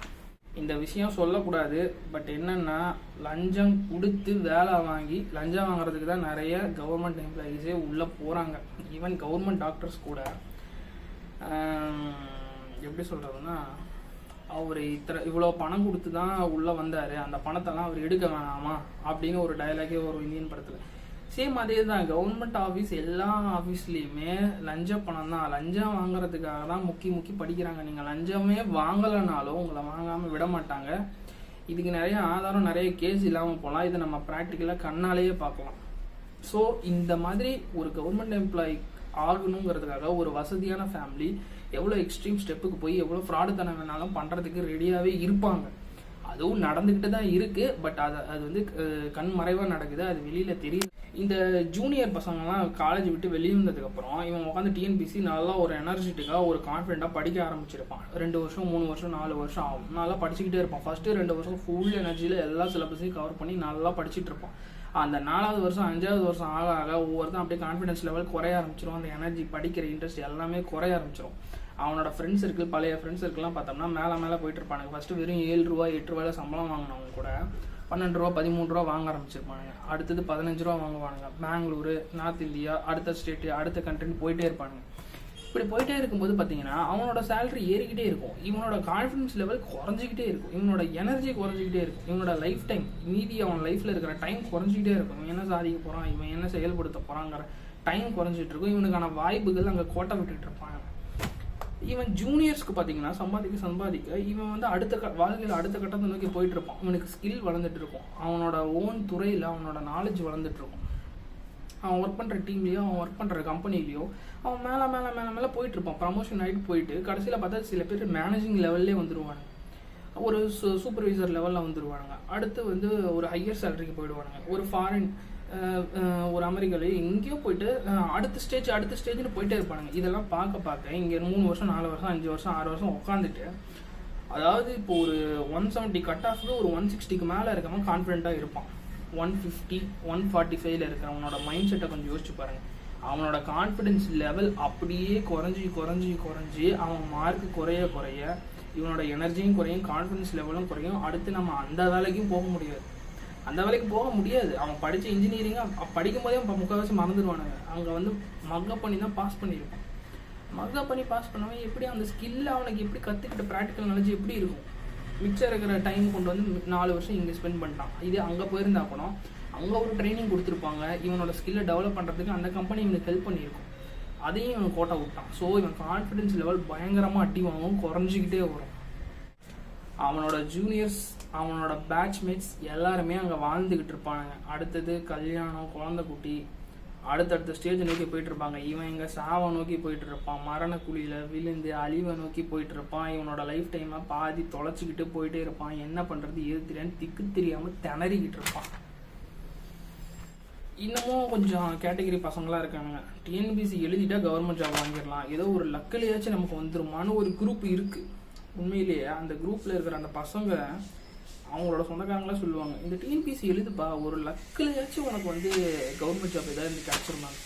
இந்த விஷயம் சொல்லக்கூடாது. பட் என்னென்னா லஞ்சம் கொடுத்து வேலை வாங்கி லஞ்சம் வாங்குறதுக்கு தான் நிறைய கவர்மெண்ட் எம்ப்ளாயீஸே உள்ளே போகிறாங்க. ஈவன் கவர்மெண்ட் டாக்டர்ஸ் கூட எப்படி சொல்கிறதுன்னா, அவர் இவ்வளோ பணம் கொடுத்து தான் உள்ளே வந்தார், அந்த பணத்தெல்லாம் அவர் எடுக்க வேணாமா அப்படின்னு ஒரு டயலாகே ஒரு இந்தியன் படத்தில். சேம் அதே தான். கவர்மெண்ட் ஆஃபீஸ் எல்லா ஆஃபீஸ்லேயுமே லஞ்ச பணம் தான். லஞ்சம் வாங்குறதுக்காக தான் முக்கி படிக்கிறாங்க. நீங்கள் லஞ்சமே வாங்கலைனாலும் உங்களை வாங்காமல் விட மாட்டாங்க. இதுக்கு நிறைய ஆதாரம், நிறைய கேஸ் இல்லாமல் போகலாம். இதை நம்ம ப்ராக்டிக்கலாக கண்ணாலேயே பார்க்கலாம். ஸோ இந்த மாதிரி ஒரு கவர்மெண்ட் எம்ப்ளாயி ஆகணுங்கிறதுக்காக ஒரு வசதியான ஃபேமிலி எவ்வளோ எக்ஸ்ட்ரீம் ஸ்டெப்புக்கு போய் எவ்வளோ ஃப்ராடு தனம் வேணாலும் பண்ணுறதுக்கு ரெடியாகவே இருப்பாங்க. அதுவும் நடந்துக்கிட்டு தான் இருக்குது. பட் அது வந்து கண் மறைவாக நடக்குது, அது வெளியில் தெரியுது. இந்த ஜூனியர் பசங்கள்லாம் காலேஜ் விட்டு வெளியே வந்ததுக்கப்புறம் இவன் உட்காந்து டிஎன்பிசி நல்லா ஒரு எனர்ஜெட்டிக்காக ஒரு கான்ஃபிடென்ட்டாக படிக்க ஆரம்பிச்சிருப்பான். 2 வருஷம் 3 வருஷம் 4 வருஷம் ஆகும். நல்லா படிச்சுக்கிட்டே இருப்பான். ஃபஸ்ட்டு 2 வருஷம் ஃபுல் எனர்ஜியில் எல்லா சிலபஸையும் கவர் பண்ணி நல்லா படிச்சுட்டு இருப்பான். அந்த 4வது வருஷம் 5வது வருஷம் ஆக ஆக ஒவ்வொருத்தரும் அப்படியே கான்ஃபிடன்ஸ் லெவல் குறைய ஆரம்பிச்சிடும். அந்த எனர்ஜி, படிக்கிற இன்ட்ரெஸ்ட் எல்லாமே குறைய ஆரம்பிச்சிடும். அவனோட ஃப்ரெண்ட்ஸ் சர்க்கிள், பழைய ஃப்ரெண்ட்ஸ் சர்க்கிள்லாம் பார்த்தோம்னா மேலே போயிட்டு இருப்பானுங்க. ஃபஸ்ட்டு வெறும் 7 ரூபா 8 ரூபாயில் சம்பளம் வாங்கினவங்க கூட 12 ரூபா 13 ரூபா வாங்க ஆரம்பிச்சிருப்பானுங்க. அடுத்தது 15 ரூபா வாங்குவானுங்க. பெங்களூரு, நார்த் இந்தியா, அடுத்த ஸ்டேட்டு, அடுத்த கண்ட்ரின்னு போயிட்டே இருப்பானுங்க. இப்படி போயிட்டே இருக்கும்போது பார்த்தீங்கன்னா அவனோட சேலரி ஏறிக்கிட்டே இருக்கும், இவனோட கான்ஃபிடன்ஸ் லெவல் குறைஞ்சிக்கிட்டே இருக்கும், இவனோட எனர்ஜி குறைஞ்சிக்கிட்டே இருக்கும், இவனோட லைஃப் டைம், மீதி அவன் லைஃப்பில் இருக்கிற டைம் குறைஞ்சிக்கிட்டே இருக்கும். இவன் என்ன சாதிக்க போகிறான், இவன் என்ன செயல்படுத்த போகிறாங்கிற டைம் குறைஞ்சிட்டு இருக்கும். இவனுக்கான வாய்ப்புகள் அங்கே கோட்டை விட்டுட்டு இருப்பாங்க. இவன் ஜூனியர்ஸ்க்கு பார்த்தீங்கன்னா சம்பாதிக்க இவன் வந்து வாழ்க்கையில் அடுத்த கட்டத்தை நோக்கி போயிட்டு இருப்பான். இவனுக்கு ஸ்கில் வளர்ந்துட்டு இருக்கும், அவனோட ஓன் துறையில் அவனோட நாலேஜ் வளர்ந்துட்டு இருக்கும். அவன் ஒர்க் பண்ணுற டீம்லேயோ அவன் ஒர்க் பண்ணுற கம்பெனிலேயோ அவன் மேலே போயிட்டு இருப்பான். ப்ரமோஷன் ஆகிட்டு போயிட்டு கடைசியில் பார்த்தா சில பேர் மேனேஜிங் லெவல்லே வந்துடுவாங்க, ஒரு சூப்பர்வைசர் லெவலில் வந்துடுவானுங்க. அடுத்து வந்து ஒரு ஹையர் சேலரிக்கு போயிடுவானுங்க. ஒரு ஃபாரின், ஒரு அமெரிக்காலேயே எங்கேயோ போயிட்டு அடுத்த ஸ்டேஜ்னு போயிட்டே இருப்பானுங்க. இதெல்லாம் பார்க்க இங்கே 3 வருஷம் 4 வருஷம் 5 வருஷம் 6 வருஷம் உட்காந்துட்டு, அதாவது இப்போ ஒரு 170 கட் ஆஃப்க்கு ஒரு 160க்கு மேலே இருக்கவன் கான்ஃபிடென்ட்டாக இருப்பான். 150 145 இருக்கிறவனோட மைண்ட் செட்டை கொஞ்சம் யோசிச்சு பாருங்கள். அவனோட கான்ஃபிடென்ஸ் லெவல் அப்படியே குறைஞ்சி அவன் மார்க் குறைய இவனோட எனர்ஜியும் குறையும், கான்ஃபிடென்ஸ் லெவலும் குறையும். அடுத்து நம்ம அந்த வேலைக்கும் போக முடியாது. அவன் படித்த இன்ஜினியரிங்காக படிக்கும் போதே முக்கால்வாசி மறந்துடுவானுங்க. அங்கே வந்து மக்கப் பண்ணி தான் பாஸ் பண்ணியிருப்பான். மக்கப் பண்ணி பாஸ் பண்ணவன் எப்படி அந்த ஸ்கில்லை அவனுக்கு எப்படி கற்றுக்கிட்ட ப்ராக்டிக்கல் நாலேஜ் எப்படி இருக்கும். மிச்சம் இருக்கிற டைம் கொண்டு வந்து 4 வருஷம் இங்கே ஸ்பெண்ட் பண்ணிட்டான். இதே அங்கே போயிருந்தா கூட அங்கே ஒரு ட்ரைனிங் கொடுத்துருப்பாங்க, இவனோட ஸ்கில்லை டெவலப் பண்ணுறதுக்கு அந்த கம்பெனி இவனுக்கு ஹெல்ப் பண்ணியிருக்கும். அதையும் இவன் கோட்டை விட்டான். ஸோ இவன் கான்ஃபிடென்ஸ் லெவல் பயங்கரமாக அடி வாங்கவும் குறைஞ்சிக்கிட்டே வரும். அவனோட ஜூனியர்ஸ், அவனோட பேட்ச்மேட்ஸ் எல்லாருமே அங்கே வாழ்ந்துக்கிட்டு இருப்பானுங்க. அடுத்தது கல்யாணம், குழந்தை குட்டி, அடுத்தடுத்த ஸ்டேஜ் நோக்கி போயிட்டு இருப்பாங்க. இவன் இங்கே சாவை நோக்கி போயிட்டு இருப்பான், மரண குழியில் விழுந்து அழிவை நோக்கி போயிட்டு இருப்பான். இவனோட லைஃப் டைமை பாதி தொலைச்சிக்கிட்டு போயிட்டே இருப்பான். என்ன பண்ணுறது ஏது தெரியாமல் திக்கு தெரியாமல் திணறிக்கிட்டு இருப்பான். இன்னமும் கொஞ்சம் கேட்டகரி பசங்களாம் இருக்காங்க. டிஎன்பிசி எழுதிட்டா கவர்மெண்ட் ஜாப் வாங்கிடலாம், ஏதோ ஒரு லக்கிலையாச்சும் நமக்கு வந்துருமான்னு ஒரு குரூப் இருக்கு. உண்மையிலேயே அந்த குரூப்ல இருக்கிற அந்த பசங்க அவங்களோட சொந்தக்காரங்களா சொல்லுவாங்க, இந்த டிஎன்பிசி எழுதுப்பா, ஒரு லக்கிலையாச்சும் உனக்கு வந்து கவர்மெண்ட் ஜாப் ஏதாவது கிடைச்சிருந்தாங்க.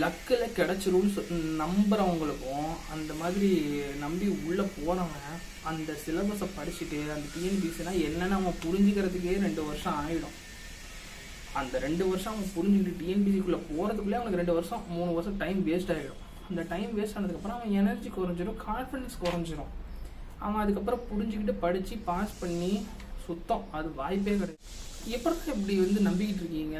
லக்கில் கிடைச்சிரும்னு நம்புறவங்களுக்கும் அந்த மாதிரி நம்பி உள்ள போனவன் அந்த சிலபஸை படிச்சுட்டு அந்த டிஎன்பிசினா என்னன்னு அவன் புரிஞ்சுக்கிறதுக்கே 2 வருஷம் ஆகிடும். அந்த 2 வருஷம் அவன் புரிஞ்சுக்கிட்டு டிஎன்பிசிக்குள்ளே போகிறதுக்குள்ளே அவனுக்கு 2 வருஷம் 3 வருஷம் டைம் வேஸ்ட் ஆகிடும். அந்த டைம் வேஸ்ட் ஆனதுக்கப்புறம் அவன் எனர்ஜி குறைஞ்சிடும், கான்ஃபிடன்ஸ் குறைஞ்சிரும். அவன் அதுக்கப்புறம் புரிஞ்சுக்கிட்டு படித்து பாஸ் பண்ணி சுத்தம் அது வாய்ப்பே கிடையாது. எப்படி இப்படி வந்து நம்பிக்கிட்டு இருக்கீங்க,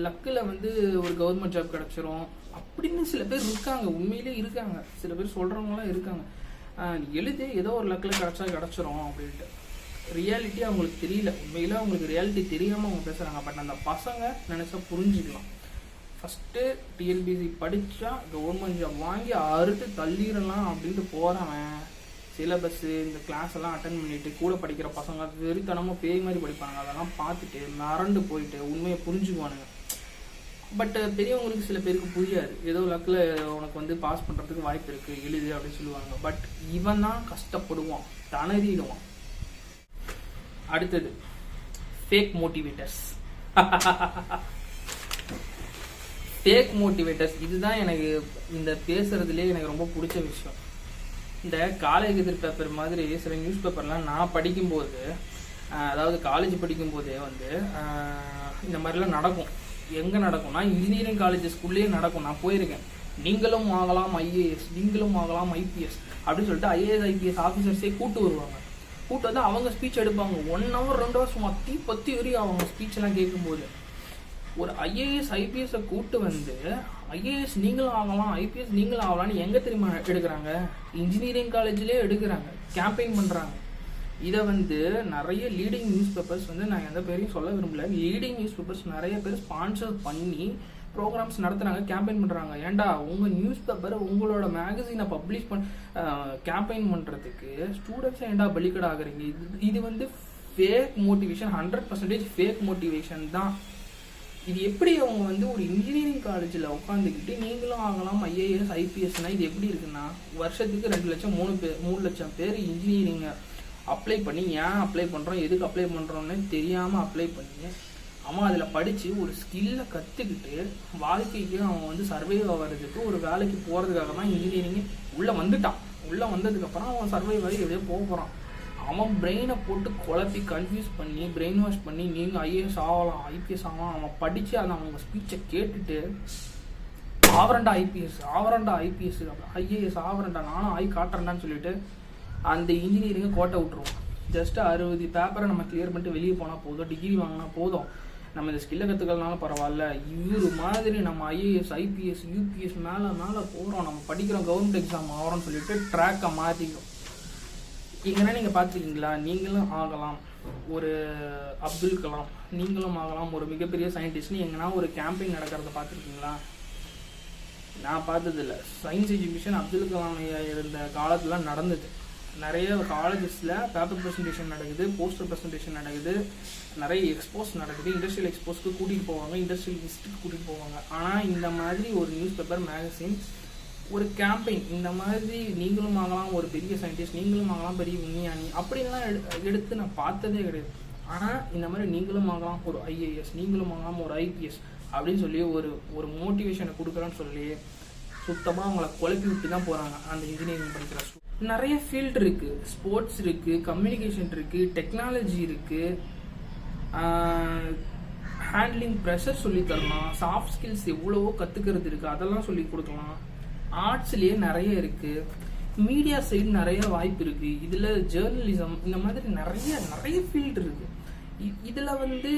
லக்கில் வந்து ஒரு கவர்மெண்ட் ஜாப் கிடச்சிரும் அப்படின்னு சில பேர் இருக்காங்க, உண்மையிலே இருக்காங்க. சில பேர் சொல்கிறவங்களாம் இருக்காங்க, எழுதி ஏதோ ஒரு லக்கில் கிடச்சிரும் அப்படின்ட்டு. ரியாலிட்டி அவங்களுக்கு தெரியல, உண்மையில அவங்களுக்கு ரியாலிட்டி தெரியாமல் அவங்க பேசுகிறாங்க. பட் அந்த பசங்க நினச்சா புரிஞ்சுக்கலாம். ஃபஸ்ட்டு டிஎன்பிசி படித்தா கவர்மெண்ட் ஜாப் வாங்கி அறுத்து தள்ளிடலாம் அப்படின்ட்டு போகிறவன் சிலபஸ்ஸு இந்த கிளாஸ் எல்லாம் அட்டன் பண்ணிட்டு கூட படிக்கிற பசங்க வெறித்தனமாக பேய் மாதிரி படிப்பாங்க. அதெல்லாம் பார்த்துட்டு மறண்டு போயிட்டு உண்மையை புரிஞ்சுக்குவானுங்க. பட் பெரியவங்களுக்கு சில பேருக்கு புரியாது, ஏதோ லக்கில் உனக்கு வந்து பாஸ் பண்ணுறதுக்கு வாய்ப்பு இருக்குது எழுது அப்படின்னு சொல்லுவாங்க. பட் இவன் தான் கஷ்டப்படுவான், தனறிடுவான். அடுத்தது ஃபேக் மோட்டிவேட்டர்ஸ். ஃபேக் மோட்டிவேட்டர்ஸ் இதுதான் எனக்கு இந்த பேசுறதுலேயே எனக்கு ரொம்ப பிடிச்ச விஷயம். இந்த காலேஜ் எதிர் பேப்பர் மாதிரி சில நியூஸ் பேப்பர்லாம் நான் படிக்கும்போது, அதாவது காலேஜ் படிக்கும்போதே வந்து இந்த மாதிரிலாம் நடக்கும். எங்கே நடக்கும்னா இன்ஜினியரிங் காலேஜஸ்குள்ளேயே நடக்கும். நான் போயிருக்கேன். நீங்களும் ஆகலாம் ஐஏஎஸ், நீங்களும் ஆகலாம் ஐபிஎஸ் அப்படின்னு சொல்லிட்டு ஐஏஎஸ் ஐபிஎஸ் ஆஃபீஸர்ஸே கூட்டு வருவாங்க. கூட்டு வந்து அவங்க ஸ்பீச் எடுப்பாங்க. 1 hour 2 hours சும்மா பத்தி வரையும் அவங்க ஸ்பீச்செல்லாம் கேட்கும்போது ஒரு ஐஏஎஸ் ஐபிஎஸ்ஸை கூட்டு வந்து ஐஏஎஸ் நீங்களும் ஆகலாம் ஐபிஎஸ் நீங்களும் ஆகலாம்னு எங்கே தெரியுமா எடுக்கிறாங்க? இன்ஜினியரிங் காலேஜ்லேயே எடுக்கிறாங்க, கேம்பெயின் பண்ணுறாங்க. இதை வந்து நிறைய லீடிங் நியூஸ் பேப்பர்ஸ் வந்து நான் எந்த பேரையும் சொல்ல விரும்பல, லீடிங் நியூஸ் பேப்பர்ஸ் நிறைய பேர் ஸ்பான்சர் பண்ணி ப்ரோக்ராம்ஸ் நடத்துகிறாங்க, கேம்பெயின் பண்ணுறாங்க. ஏன்டா உங்கள் நியூஸ் பேப்பரை உங்களோட மேகசினை பப்ளிஷ் கேம்பெயின் பண்ணுறதுக்கு ஸ்டூடெண்ட்ஸை ஏன்டா பலிக்கடை ஆகுறீங்க? இது வந்து ஃபேக் மோட்டிவேஷன், 100% ஃபேக் மோட்டிவேஷன் தான். இது எப்படி அவங்க வந்து ஒரு இன்ஜினியரிங் காலேஜில் உட்காந்துக்கிட்டு நீங்களும் ஆகலாம் ஐஏஎஸ் ஐபிஎஸ்னா இது எப்படி இருக்குன்னா, வருஷத்துக்கு 2 லட்சம் 3 லட்சம் பேர் இன்ஜினியரிங்கை அப்ளை பண்ணி, ஏன் அப்ளை பண்ணுறோம் எதுக்கு அப்ளை பண்ணுறோன்னு தெரியாமல் அப்ளை பண்ணி அவன் அதில் படித்து ஒரு ஸ்கில்லை கற்றுக்கிட்டு வாழ்க்கைக்கு அவன் வந்து சர்வைவ் ஆகிறதுக்கு ஒரு வேலைக்கு போகிறதுக்காக தான் இன்ஜினியரிங்கு உள்ளே வந்துட்டான். உள்ளே வந்ததுக்கப்புறம் அவன் சர்வைவ் ஆகி எப்படியோ போக போகிறான். அவன் பிரெயினை போட்டு குழப்பி கன்ஃபியூஸ் பண்ணி பிரெயின் வாஷ் பண்ணி நீங்கள் ஐஏஎஸ் ஆகலாம் ஐபிஎஸ் ஆகலாம் அவன் படித்து அதை அவங்க ஸ்பீச்சை கேட்டுட்டு ஆவரண்டா ஐபிஎஸ் ஆவரண்டா ஐபிஎஸ் ஐஏஎஸ் ஆவரண்டா நானும் ஆகி காட்டுறேன்டான்னு சொல்லிட்டு அந்த இன்ஜினியரிங்கை கோட்டை விட்டுருவோம். ஜஸ்ட்டு 60 பேப்பரை நம்ம கிளியர் பண்ணிட்டு வெளியே போனால் போதும், டிகிரி வாங்கினா போதும், நம்ம இந்த ஸ்கில்லை கற்றுக்கலனாலும் பரவாயில்ல, இவரு மாதிரி நம்ம ஐஏஎஸ் ஐபிஎஸ் யூபிஎஸ் மேலே போகிறோம், நம்ம படிக்கிறோம், கவர்மெண்ட் எக்ஸாம் ஆகிறோம்னு சொல்லிட்டு ட்ராக்கை மாற்றிக்கிறோம். இங்கன்னா நீங்கள் பார்த்துருக்கீங்களா? நீங்களும் ஆகலாம் ஒரு அப்துல் கலாம், நீங்களும் ஆகலாம் ஒரு மிகப்பெரிய சயின்டிஸ்ட்னு எங்கன்னா ஒரு கேம்பெயின் நடக்கிறத பார்த்துருக்கீங்களா? நான் பார்த்ததில்ல. சயின்ஸ் எஜுகேஷன் அப்துல் கலாம் இருந்த காலத்துலாம் நடந்தது. நிறைய காலேஜஸில் பேப்பர் ப்ரெசன்டேஷன் நடக்குது, போஸ்டர் ப்ரெசன்டேஷன் நடக்குது, நிறைய எக்ஸ்போஸ் நடக்குது. இண்டஸ்ட்ரியல் எக்ஸ்போஸ்க்கு கூட்டிகிட்டு போவாங்க, இண்டஸ்ட்ரியல் விசிட்டுக்கு கூட்டிகிட்டு போவாங்க. ஆனால் இந்த மாதிரி ஒரு நியூஸ் பேப்பர் மேகசின் ஒரு கேம்பெயின் இந்த மாதிரி நீங்களும் ஆகலாம் ஒரு பெரிய சயின்டிஸ்ட், நீங்களும் ஆகலாம் பெரிய விஞ்ஞானி அப்படின்லாம் எடுத்து நான் பார்த்ததே கிடையாது. ஆனால் இந்த மாதிரி நீங்களும் ஆகலாம் ஒரு ஐஏஎஸ், நீங்களும் ஆகலாம் ஒரு ஐபிஎஸ் அப்படின்னு சொல்லி ஒரு மோட்டிவேஷனை கொடுக்குறான்னு சொல்லி சுத்தமாக அவங்கள குழப்பி விட்டு தான் போகிறாங்க அந்த இன்ஜினியரிங் படிக்கிற. நிறைய ஃபீல்டு இருக்குது, ஸ்போர்ட்ஸ் இருக்குது, கம்யூனிகேஷன் இருக்குது, டெக்னாலஜி இருக்குது, ஹேண்ட்லிங் ப்ரெஷர் சொல்லி தரலாம், சாஃப்ட் ஸ்கில்ஸ் எவ்வளவோ கற்றுக்கிறது இருக்குது, அதெல்லாம் சொல்லி கொடுக்கலாம். ஆர்ட்ஸ்லேயே நிறைய இருக்குது, மீடியா சைடு நிறைய வாய்ப்பு இருக்குது, இதில் ஜேர்னலிசம் இந்த மாதிரி நிறைய ஃபீல்டு இருக்குது. இதில் வந்து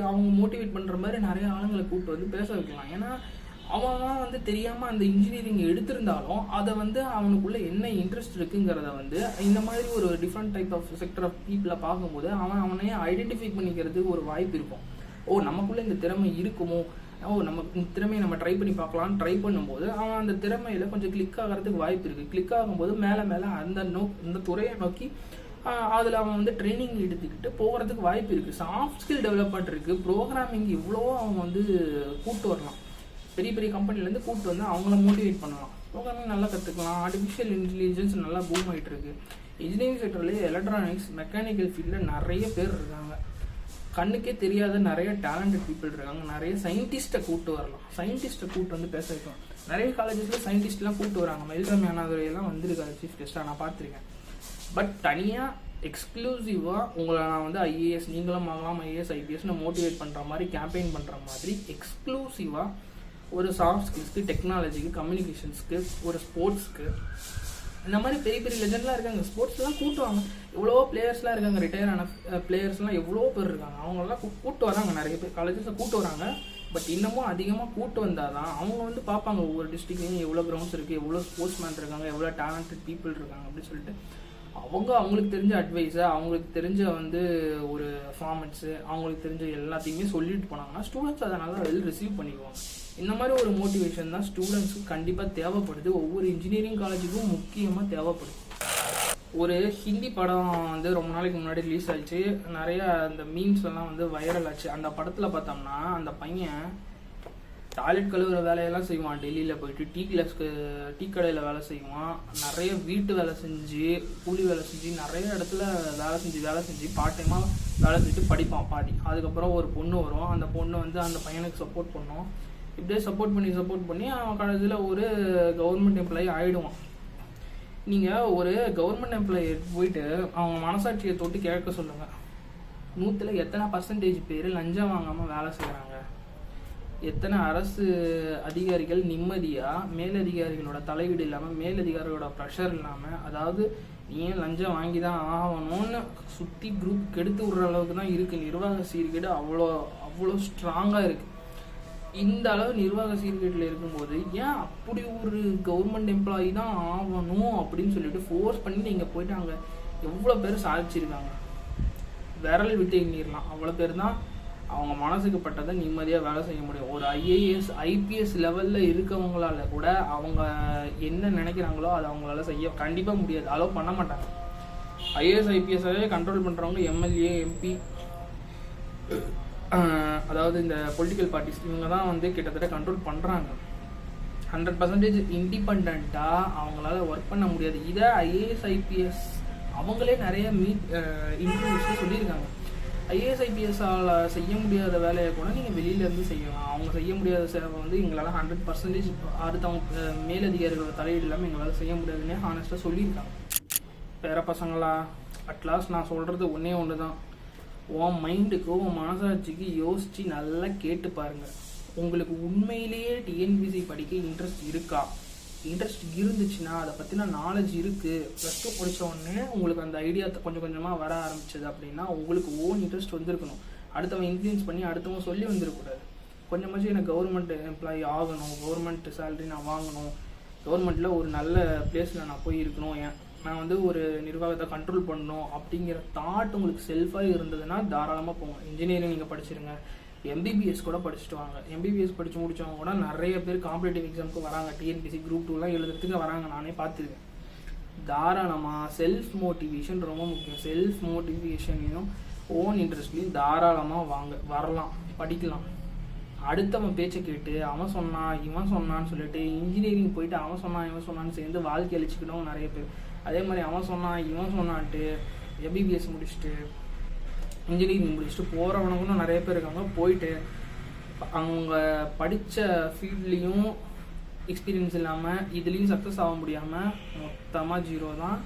அவங்க மோட்டிவேட் பண்ணுற மாதிரி நிறைய ஆளுங்களை கூப்பிட்டு வந்து பேச வைக்கலாம். ஏன்னா அவன் வந்து தெரியாமல் அந்த இன்ஜினியரிங் எடுத்திருந்தாலும் அதை வந்து அவனுக்குள்ளே என்ன இன்ட்ரெஸ்ட் இருக்குங்கிறத வந்து இந்த மாதிரி ஒரு different type of sector of பீப்புளை பார்க்கும்போது அவனையே ஐடென்டிஃபை பண்ணிக்கிறதுக்கு ஒரு வாய்ப்பு இருக்கும். ஓ நமக்குள்ளே இந்த திறமை இருக்குமோ, நம்ம இந்த திறமையை நம்ம ட்ரை பண்ணி பார்க்கலான்னு ட்ரை பண்ணும்போது அவன் அந்த திறமையில் கொஞ்சம் கிளிக் ஆகிறதுக்கு வாய்ப்பு இருக்குது. கிளிக் ஆகும்போது மேலே அந்த துறையை நோக்கி அதில் அவன் வந்து ட்ரைனிங் எடுத்துக்கிட்டு போகிறதுக்கு வாய்ப்பு இருக்குது. சாஃப்ட் ஸ்கில் டெவலப்மெண்ட் இருக்குது, ப்ரோக்ராமிங் இவ்வளோ அவங்க வந்து கூப்பிட்டு வரலாம். பெரிய பெரிய கம்பெனிலேருந்து கூப்பிட்டு வந்து அவங்கள மோட்டிவேட் பண்ணலாம். ப்ரோக்ராமிங் நல்லா கற்றுக்கலாம். ஆர்டிஃபிஷியல் இன்டெலிஜென்ஸ் நல்லா பூம் ஆகிட்டு இருக்கு. இன்ஜினியரிங் செக்டர்லேயே எலக்ட்ரானிக்ஸ் மெக்கானிக்கல் ஃபீல்டில் நிறைய பேர் இருக்காங்க. கண்ணுக்கே தெரியாத நிறைய டேலண்டட் பீப்புள் இருக்காங்க. நிறைய சயின்டிஸ்ட்டை கூப்பிட்டு வரலாம். சயின்டிஸ்ட்டை கூப்பிட்டு வந்து பேச வைக்கலாம். நிறைய காலேஜஸில் சயின்டிஸ்ட்லாம் கூப்பிட்டு வராங்க. மயில்சாமி அண்ணாதுரையெல்லாம் வந்திருக்காரு சீஃப் கெஸ்ட்டாக, நான் பார்த்துருக்கேன். பட் தனியாக எக்ஸ்க்ளூசிவாக உங்களை நான் வந்து ஐஏஎஸ் நீங்களும் ஆகலாம், ஐஏஎஸ் ஐபிஎஸ்னு மோட்டிவேட் பண்ணுற மாதிரி கேம்பெயின் பண்ணுற மாதிரி எக்ஸ்க்ளூசிவாக ஒரு சாஃப்ட் ஸ்கில்ஸ்க்கு, டெக்னாலஜிக்கு, கம்யூனிகேஷன்ஸ்க்கு, ஒரு ஸ்போர்ட்ஸ்க்கு, இந்த மாதிரி பெரிய பெரிய லெஜெண்ட்லாம் இருக்காங்க. ஸ்போர்ட்ஸ்லாம் கூட்டுவாங்க. எவ்வளோ பிளேயர்ஸ்லாம் இருக்காங்க, ரிட்டையர் ஆன பிளேயர்ஸ்லாம் எவ்வளோ பேர் இருக்காங்க. அவங்களெல்லாம் கூப்பிட்டு வராங்க. நிறைய பேர் காலேஜஸில் கூப்பிட்டு வராங்க. பட் இன்னமும் அதிகமாக கூப்பிட்டு வந்தால் தான் அவங்க வந்து பார்ப்பாங்க ஒவ்வொரு டிஸ்ட்ரிக்ட்லேயும் எவ்வளோ கிரவுண்ட்ஸ் இருக்குது, எவ்வளோ ஸ்போர்ட்ஸ் மேன் இருக்காங்க, எவ்வளோ டேலண்டட் பீப்புள் இருக்காங்க அப்படின்னு சொல்லிட்டு அவங்களுக்கு தெரிஞ்ச அட்வைஸை, அவங்களுக்கு தெரிஞ்ச வந்து ஒரு பர்ஃபார்மன்ஸு, அவங்களுக்கு தெரிஞ்ச எல்லாத்தையுமே சொல்லிட்டு போனாங்கன்னா ஸ்டூடெண்ட்ஸ் அதை நல்லா வெல் ரிசீவ் பண்ணிக்குவாங்க. இந்த மாதிரி ஒரு மோட்டிவேஷன் தான் ஸ்டூடெண்ட்ஸுக்கு கண்டிப்பாக தேவைப்படுது. ஒவ்வொரு இன்ஜினியரிங் காலேஜுக்கும் முக்கியமாக தேவைப்படுது. ஒரு ஹிந்தி படம் வந்து ரொம்ப நாளைக்கு முன்னாடி ரிலீஸ் ஆச்சு. நிறைய அந்த மீம்ஸ் எல்லாம் வந்து வைரல் ஆச்சு. அந்த படத்தில் பார்த்தோம்னா அந்த பையன் டாய்லெட் கழுவுற வேலையெல்லாம் செய்வான். டெல்லியில் போயிட்டு டீ கடையில் வேலை செய்வான். நிறைய வீட்டு வேலை செஞ்சு, கூலி வேலை செஞ்சு, நிறைய இடத்துல வேலை செஞ்சு பார்ட் டைமாக வேலை செஞ்சுட்டு படிப்பான் பாதி. அதுக்கப்புறம் ஒரு பொண்ணு வரும். அந்த பொண்ணு வந்து அந்த பையனுக்கு சப்போர்ட் பண்ணும். இப்படியே சப்போர்ட் பண்ணி அவன் கடைசியில் ஒரு கவர்மெண்ட் எம்ப்ளாயி ஆகிடுவான். நீங்கள் ஒரு கவர்மெண்ட் எம்ப்ளாயி போயிட்டு அவங்க மனசாட்சியை தொட்டு கேட்க சொல்லுங்கள். 100ல் எத்தனை % பேர் லஞ்சம் வாங்காமல் வேலை செய்கிறாங்க? எத்தனை அரசு அதிகாரிகள் நிம்மதியாக மேலதிகாரிகளோட தலையீடு இல்லாமல், மேலதிகாரிகளோட ப்ரெஷர் இல்லாமல், அதாவது ஏன் லஞ்சம் வாங்கி தான் ஆகணும்னு சுற்றி குரூப் கெடுத்து விடுற அளவுக்கு தான் இருக்குது. நிர்வாக சீர்கேடு அவ்வளோ ஸ்ட்ராங்காக இருக்குது. இந்த அளவு நிர்வாக சீர்கேட்டில் இருக்கும்போது ஏன் அப்படி ஒரு கவர்மெண்ட் எம்ப்ளாயி தான் ஆகணும் அப்படின்னு சொல்லிட்டு ஃபோர்ஸ் பண்ணி நீங்கள் போயிட்டு அங்கே எவ்வளோ பேர் சாதிச்சிருக்காங்க. விரல் விட்டு எண்ணிடலாம். அவ்வளோ பேர் தான் அவங்க மனசுக்கு பட்டதை நிம்மதியாக வேலை செய்ய முடியும். ஒரு ஐஏஎஸ் ஐபிஎஸ் லெவலில் இருக்கவங்களால கூட அவங்க என்ன நினைக்கிறாங்களோ அதை அவங்களால செய்ய கண்டிப்பாக முடியாது. அலோவ் பண்ண மாட்டாங்க. ஐஏஎஸ் ஐபிஎஸ்ஸாவே கண்ட்ரோல் பண்ணுறவங்க எம்எல்ஏ, எம்பி, அதாவது இந்த பொலிட்டிக்கல் பார்ட்டிஸ், இவங்க தான் வந்து கிட்டத்தட்ட கண்ட்ரோல் பண்ணுறாங்க. 100% இண்டிபெண்ட்டாக அவங்களால ஒர்க் பண்ண முடியாது. இதை ஐஏஎஸ் ஐபிஎஸ் அவங்களே நிறைய இன்டர்வியூஸில் சொல்லியிருக்காங்க. ஐஏஎஸ் ஐபிஎஸ்ஸால் செய்ய முடியாத வேலையை கூட நீங்கள் வெளியிலேருந்து செய்யலாம். அவங்க செய்ய முடியாத சேவை வந்து எங்களால் 100% அடுத்தவங்க மேலதிகாரிகளோட தலையீடு இல்லாமல் எங்களால் செய்ய முடியாதுன்னே ஹானஸ்ட்டாக சொல்லியிருக்காங்க. பேர பசங்களா, அட்லாஸ்ட் நான் சொல்கிறது ஒன்று தான். உன் மைண்டுக்கு, உன் மனசாட்சிக்கு யோசித்து நல்லா கேட்டு பாருங்கள். உங்களுக்கு உண்மையிலேயே டிஎன்பிசி படிக்க இன்ட்ரெஸ்ட் இருக்கா? இன்ட்ரெஸ்ட் இருந்துச்சுன்னா, அதை பற்றின நாலேஜ் இருக்குது, +2 படித்த உடனே உங்களுக்கு அந்த ஐடியா கொஞ்சம் கொஞ்சமாக வர ஆரம்பிச்சது அப்படின்னா உங்களுக்கு ஓன் இன்ட்ரெஸ்ட் வந்திருக்கணும். அடுத்தவன் இன்ஃப்ளூயன்ஸ் பண்ணி அடுத்தவங்க சொல்லி வந்துடக்கூடாது. கொஞ்சமாச்சும் எனக்கு கவர்மெண்ட் எம்ப்ளாயி ஆகணும், கவர்மெண்ட் சேலரி நான் வாங்கணும், கவர்மெண்ட்டில் ஒரு நல்ல பிளேஸில் நான் போய் இருக்கணும், நான் வந்து ஒரு நிர்வாகத்தை கண்ட்ரோல் பண்ணணும் அப்படிங்கிற தாட் உங்களுக்கு செல்ஃபாக இருந்ததுன்னா தாராளமாக போங்க. இன்ஜினியரிங் நீங்கள் படிச்சிருங்க, எம்பிபிஎஸ் கூட படிச்சுட்டு வாங்க. எம்பிபிஎஸ் படித்து முடித்தவங்க கூட நிறைய பேர் காம்படிட்டிவ் எக்ஸாமுக்கு வராங்க. டிஎன்பிசி குரூப் 2லாம் எழுதுறதுக்கு வராங்க, நானே பார்த்துருக்கேன். தாராளமாக செல்ஃப் மோட்டிவேஷன் ரொம்ப முக்கியம். செல்ஃப் மோட்டிவேஷனையும் ஓன் இன்ட்ரெஸ்ட்லையும் தாராளமாக வரலாம், படிக்கலாம். அடுத்தவன் பேச்சை கேட்டு அவன் சொன்னான் இவன் சொன்னான்னு சொல்லிட்டு இன்ஜினியரிங் போயிட்டு அவன் சொன்னான் இவன் சொன்னான்னு சேர்ந்து வாழ்க்கை அழிச்சிக்கிட்டவங்க நிறைய பேர். அதே மாதிரி அவன் சொன்னான் இவன் சொன்னான்ட்டு எம்பிபிஎஸ் முடிச்சுட்டு இன்ஜினியரிங் முடிச்சுட்டு போகிறவனுங்களும் நிறைய பேர் இருக்காங்க. போயிட்டு அவங்க படித்த ஃபீல்ட்லேயும் எக்ஸ்பீரியன்ஸ் இல்லாமல் இதுலேயும் சக்ஸஸ் ஆக முடியாமல் மொத்தமாக 0 தான்,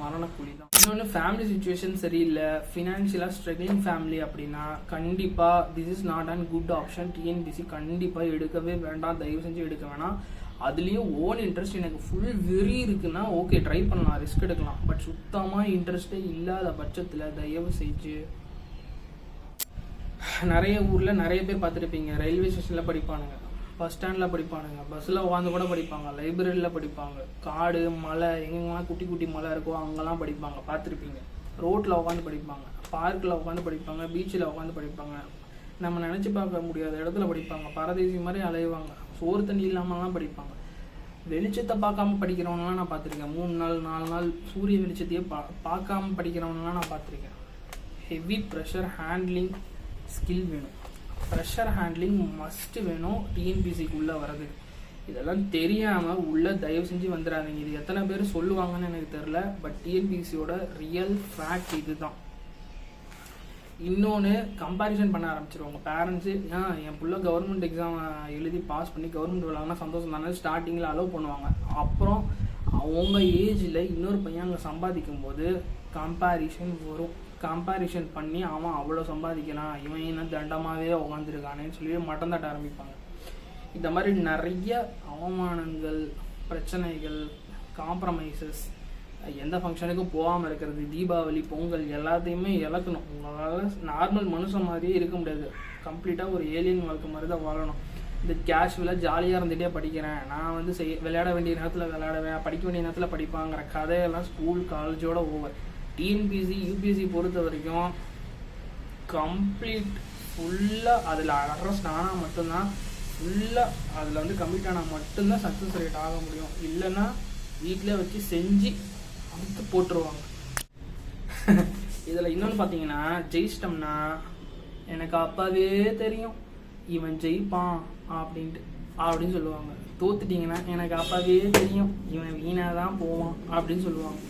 மரணக்குழி தான். இன்னொன்று, ஃபேமிலி சுச்சுவேஷன் சரியில்லை, ஃபினான்ஷியலாக ஸ்ட்ரகிளிங் ஃபேமிலி அப்படின்னா கண்டிப்பாக this is not and good option. TNPSC கண்டிப்பாக எடுக்கவே வேண்டாம், தயவு செஞ்சு எடுக்க வேணாம். அதுலேயும் ஓன் இன்ட்ரெஸ்ட் எனக்கு ஃபுல் வெறி இருக்குன்னா ஓகே ட்ரை பண்ணலாம், ரிஸ்க் எடுக்கலாம். பட் சுத்தமாக இன்ட்ரெஸ்ட்டே இல்லாத பட்சத்தில் தயவு செஞ்சு, நிறைய ஊரில் நிறைய பேர் பார்த்துருப்பீங்க, ரயில்வே ஸ்டேஷனில் படிப்பானுங்க, பஸ் ஸ்டாண்டில் படிப்பானுங்க, பஸ்ஸில் உட்காந்து கூட படிப்பாங்க, லைப்ரரியில் படிப்பாங்க, காடு மலை எங்கெங்கெல்லாம் குட்டி குட்டி மலை இருக்கோ அங்கெல்லாம் படிப்பாங்க, பார்த்துருப்பீங்க. ரோட்டில் உட்காந்து படிப்பாங்க, பார்க்கில் உட்காந்து படிப்பாங்க, பீச்சில் உட்காந்து படிப்பாங்க, நம்ம நினச்சி பார்க்க முடியாத இடத்துல படிப்பாங்க, பரதேசி மாதிரி அலைவாங்க, சோறு தண்ணி இல்லாமலாம் படிப்பாங்க. வெளிச்சத்தை பார்க்காம படிக்கிறவனெலாம் நான் பார்த்துருக்கேன். 3 நாள் 4 நாள் சூரிய வெளிச்சத்தையே பார்க்காம படிக்கிறவனெலாம் நான் பார்த்துருக்கேன். ஹெவி ப்ரெஷர் ஹேண்ட்லிங் ஸ்கில் வேணும். ப்ரெஷர் ஹேண்ட்லிங் மஸ்ட்டு வேணும் டிஎன்பிசிக்குள்ளே வர்றது. இதெல்லாம் தெரியாமல் உள்ள தயவு செஞ்சு வந்துடாதீங்க. இது எத்தனை பேர் சொல்லுவாங்கன்னு எனக்கு தெரில. பட் டிஎன்பிசியோட ரியல் ஃபேக்ட் இது தான். இன்னொன்று, கம்பேரிசன் பண்ண ஆரம்பிச்சிருவாங்க பேரண்ட்ஸு. என் பிள்ளை கவர்மெண்ட் எக்ஸாம் எழுதி பாஸ் பண்ணி கவர்மெண்ட் விளாட்னா சந்தோஷம் தானே ஸ்டார்டிங்கில் அலோவ் பண்ணுவாங்க. அப்புறம் அவங்க ஏஜில் இன்னொரு பையன் அங்கே சம்பாதிக்கும் போது கம்பேரிஷன் வரும். கம்பேரிஷன் பண்ணி அவன் அவ்வளோ சம்பாதிக்கலாம், இவன் என்ன தண்டமாகவே உட்காந்துருக்கானேன்னு சொல்லி மட்டம் தட்ட ஆரம்பிப்பாங்க. இந்த மாதிரி நிறைய அவமானங்கள், பிரச்சனைகள், காம்ப்ரமைசஸ், எந்த ஃபங்க்ஷனுக்கும் போகாமல் இருக்கிறது, தீபாவளி பொங்கல் எல்லாத்தையுமே இழக்கணும். உங்களால் நார்மல் மனுஷன் மாதிரியே இருக்க முடியாது. கம்ப்ளீட்டாக ஒரு ஏலியன் வாழ்க்கை மாதிரி தான் வாழணும். இந்த கேஷுவலாக ஜாலியாக இருந்துகிட்டே படிக்கிறேன், நான் வந்து விளையாட வேண்டிய நேரத்தில் விளையாடுவேன், படிக்க வேண்டிய நேரத்தில் படிப்பாங்கிற கதையெல்லாம் ஸ்கூல் காலேஜோட ஓவர். டிஎன்பிசி யூபிஎஸ்சி பொறுத்த வரைக்கும் கம்ப்ளீட் ஃபுல்லாக அதில் அட்ரஸ் ஆனால் மட்டும்தான், ஃபுல்லாக அதில் வந்து கம்ப்ளீட் ஆனால் மட்டும்தான் சக்ஸஸ் ரேட் ஆக முடியும். இல்லைன்னா வீட்டிலே வச்சு செஞ்சு அடுத்து போட்டுருவாங்க. இதில் இன்னொன்று பார்த்தீங்கன்னா, ஜெயிச்சிட்டோம்னா எனக்கு அப்பாவே தெரியும் இவன் ஜெயிப்பான் அப்படின்னு சொல்லுவாங்க. தோத்துட்டிங்கன்னா எனக்கு அப்பாவே தெரியும் இவன் வீணாக தான் போவான் அப்படின்னு சொல்லுவாங்க.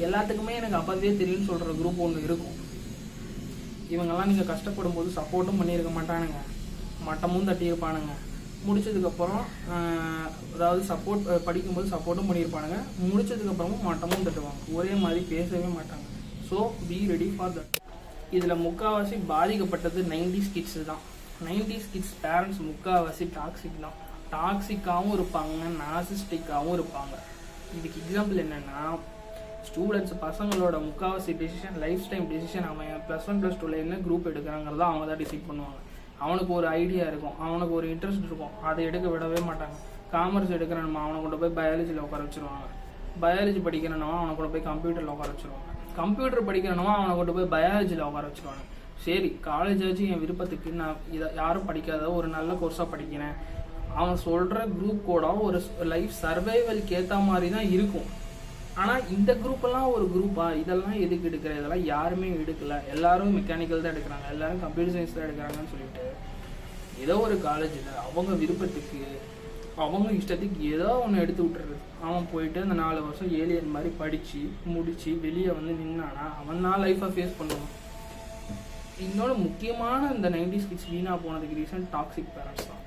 எல்லாத்துக்குமே எனக்கு அப்பாவே தெரியும்னு சொல்கிற குரூப் ஒன்று இருக்கும். இவங்கெல்லாம் நீங்கள் கஷ்டப்படும் போது சப்போர்ட்டும் பண்ணியிருக்க மாட்டானுங்க, மட்டமும் தட்டியிருப்பானுங்க. முடிச்சதுக்கப்புறம் அதாவது சப்போர்ட் படிக்கும்போது சப்போர்ட்டும் பண்ணியிருப்பானுங்க, முடிச்சதுக்கப்புறமும் மட்டமும் தட்டுவாங்க. ஒரே மாதிரி பேசவே மாட்டாங்க. So be ready for that. இதில் முக்கால்வாசி பாதிக்கப்பட்டது 90s கிட்ஸு தான். 90s கிட்ஸ் பேரண்ட்ஸ் முக்கால்வாசி டாக்ஸிக் தான். டாக்ஸிக்காகவும் இருப்பாங்க, நார்சிஸ்டிக்காகவும் இருப்பாங்க. இதுக்கு எக்ஸாம்பிள் என்னென்னா, ஸ்டூடெண்ட்ஸ் பசங்களோட முக்கால்வாசி டெசிஷன் லைஃப் டைம் டெசிஷன் அவன் +1 +2 என்ன குரூப் எடுக்கிறாங்கிறத அவங்க தான் டிசைட் பண்ணுவாங்க. அவனுக்கு ஒரு ஐடியா இருக்கும், அவனுக்கு ஒரு இன்ட்ரெஸ்ட் இருக்கும், அதை எடுக்க விடவே மாட்டாங்க. காமர்ஸ் எடுக்கிறனுமா அவனை கொண்டு போய் பயாலஜியில் உட்கார வச்சுருவாங்க. பயாலஜி படிக்கிறனவா அவனை கொண்டு போய் கம்ப்யூட்டரில் உட்கார வச்சுருவாங்க. கம்ப்யூட்டர் படிக்கிறனவா அவனை கொண்டு போய் பயாலஜியில் உட்கார வச்சுருவாங்க. சரி, காலேஜ் ஆச்சு என் விருப்பத்துக்கு நான் இதை யாரும் படிக்காத ஒரு நல்ல கோர்ஸாக படிக்கிறேன், அவன் சொல்கிற குரூப் கூட ஒரு லைஃப் சர்வைவலுக்கு ஏற்ற மாதிரி தான் இருக்கும். ஆனால் இந்த குரூப்பெல்லாம் ஒரு குரூப்பா, இதெல்லாம் எதுக்கு எடுக்கிற, இதெல்லாம் யாருமே எடுக்கல, எல்லாரும் மெக்கானிக்கல் தான் எடுக்கிறாங்க, எல்லாரும் கம்ப்யூட்டர் சயின்ஸ் தான் எடுக்கிறாங்கன்னு சொல்லிட்டு ஏதோ ஒரு காலேஜில் அவங்க விருப்பத்துக்கு அவங்க இஷ்டத்துக்கு ஏதோ ஒன்று எடுத்து விட்டுறது. அவன் போயிட்டு அந்த 4 வருஷம் ஏலியன் மாதிரி படித்து முடித்து வெளியே வந்து நின்னானா அவன் தான் லைஃப்பை ஃபேஸ் பண்ணுவான். இன்னொன்று முக்கியமான இந்த 90s கிட்ஸ் வீணாக போனதுக்கு ரீசன் டாக்ஸிக் பேரண்ட்ஸ் தான்.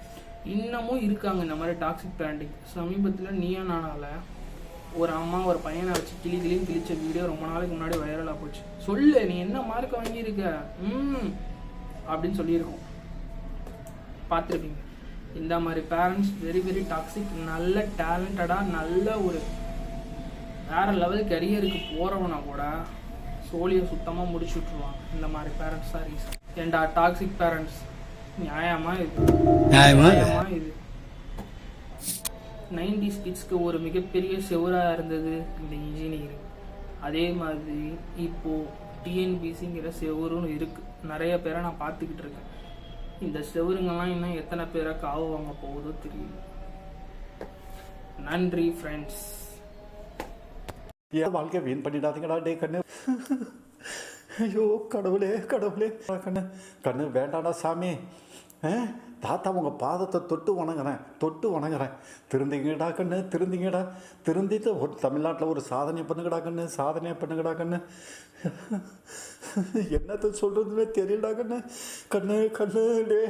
இன்னமும் இருக்காங்க இந்த மாதிரி டாக்ஸிக் பேரண்டிங். சமீபத்தில் நீயா நானால ஒரு அம்மா ஒரு பையனை வச்சு கிளின்னு கிழிச்ச வீடியோ ரொம்ப நாளைக்கு முன்னாடி வைரலாக போச்சு. சொல்லு, நீ என்ன மார்க் வாங்கியிருக்க அப்படின்னு சொல்லியிருக்கோம், பார்த்துருப்பீங்க. இந்த மாதிரி பேரண்ட்ஸ் வெரி வெரி டாக்ஸிக். நல்ல டேலண்டடாக நல்ல ஒரு வேற லெவல் கரியருக்கு போகிறவனா கூட சோழியை சுத்தமாக முடிச்சு விட்ருவாங்க. இந்த மாதிரி பேரண்ட்ஸ் தான் ரீசன். ஏண்டா டாக்ஸிக் பேரண்ட்ஸ், நியாயமா இது? 90s கிட்ஸ்க்கு ஒரு மிகப்பெரிய செவராக இருந்தது இந்த இன்ஜினியரிங். அதே மாதிரி இப்போது டிஎன்பிசிங்கிற செவரும் இருக்குது. நிறைய பேரை நான் பார்த்துக்கிட்டு இருக்கேன். இந்த செவருங்கெல்லாம் இன்னும் எத்தனை பேரை காவு வாங்க போகுதோ தெரியல. நன்றி ஃப்ரெண்ட்ஸ். ஏன் வாழ்க்கையை வீண் பண்ணிடாதீங்கடா டே கண்ணு. ஐயோ கடவுளே கடவுளே, கண்ணு வேண்டாடா சாமி. தாத்தா உங்கள் பாதத்தை தொட்டு வணங்குறேன். திருந்திங்கடா கண்ணு, திருந்திட்டு ஒரு தமிழ்நாட்டில் ஒரு சாதனை பண்ணுங்கடா கண்ணு. என்னத்தை சொல்கிறதுன்னு தெரியலடா கண்ணு டே.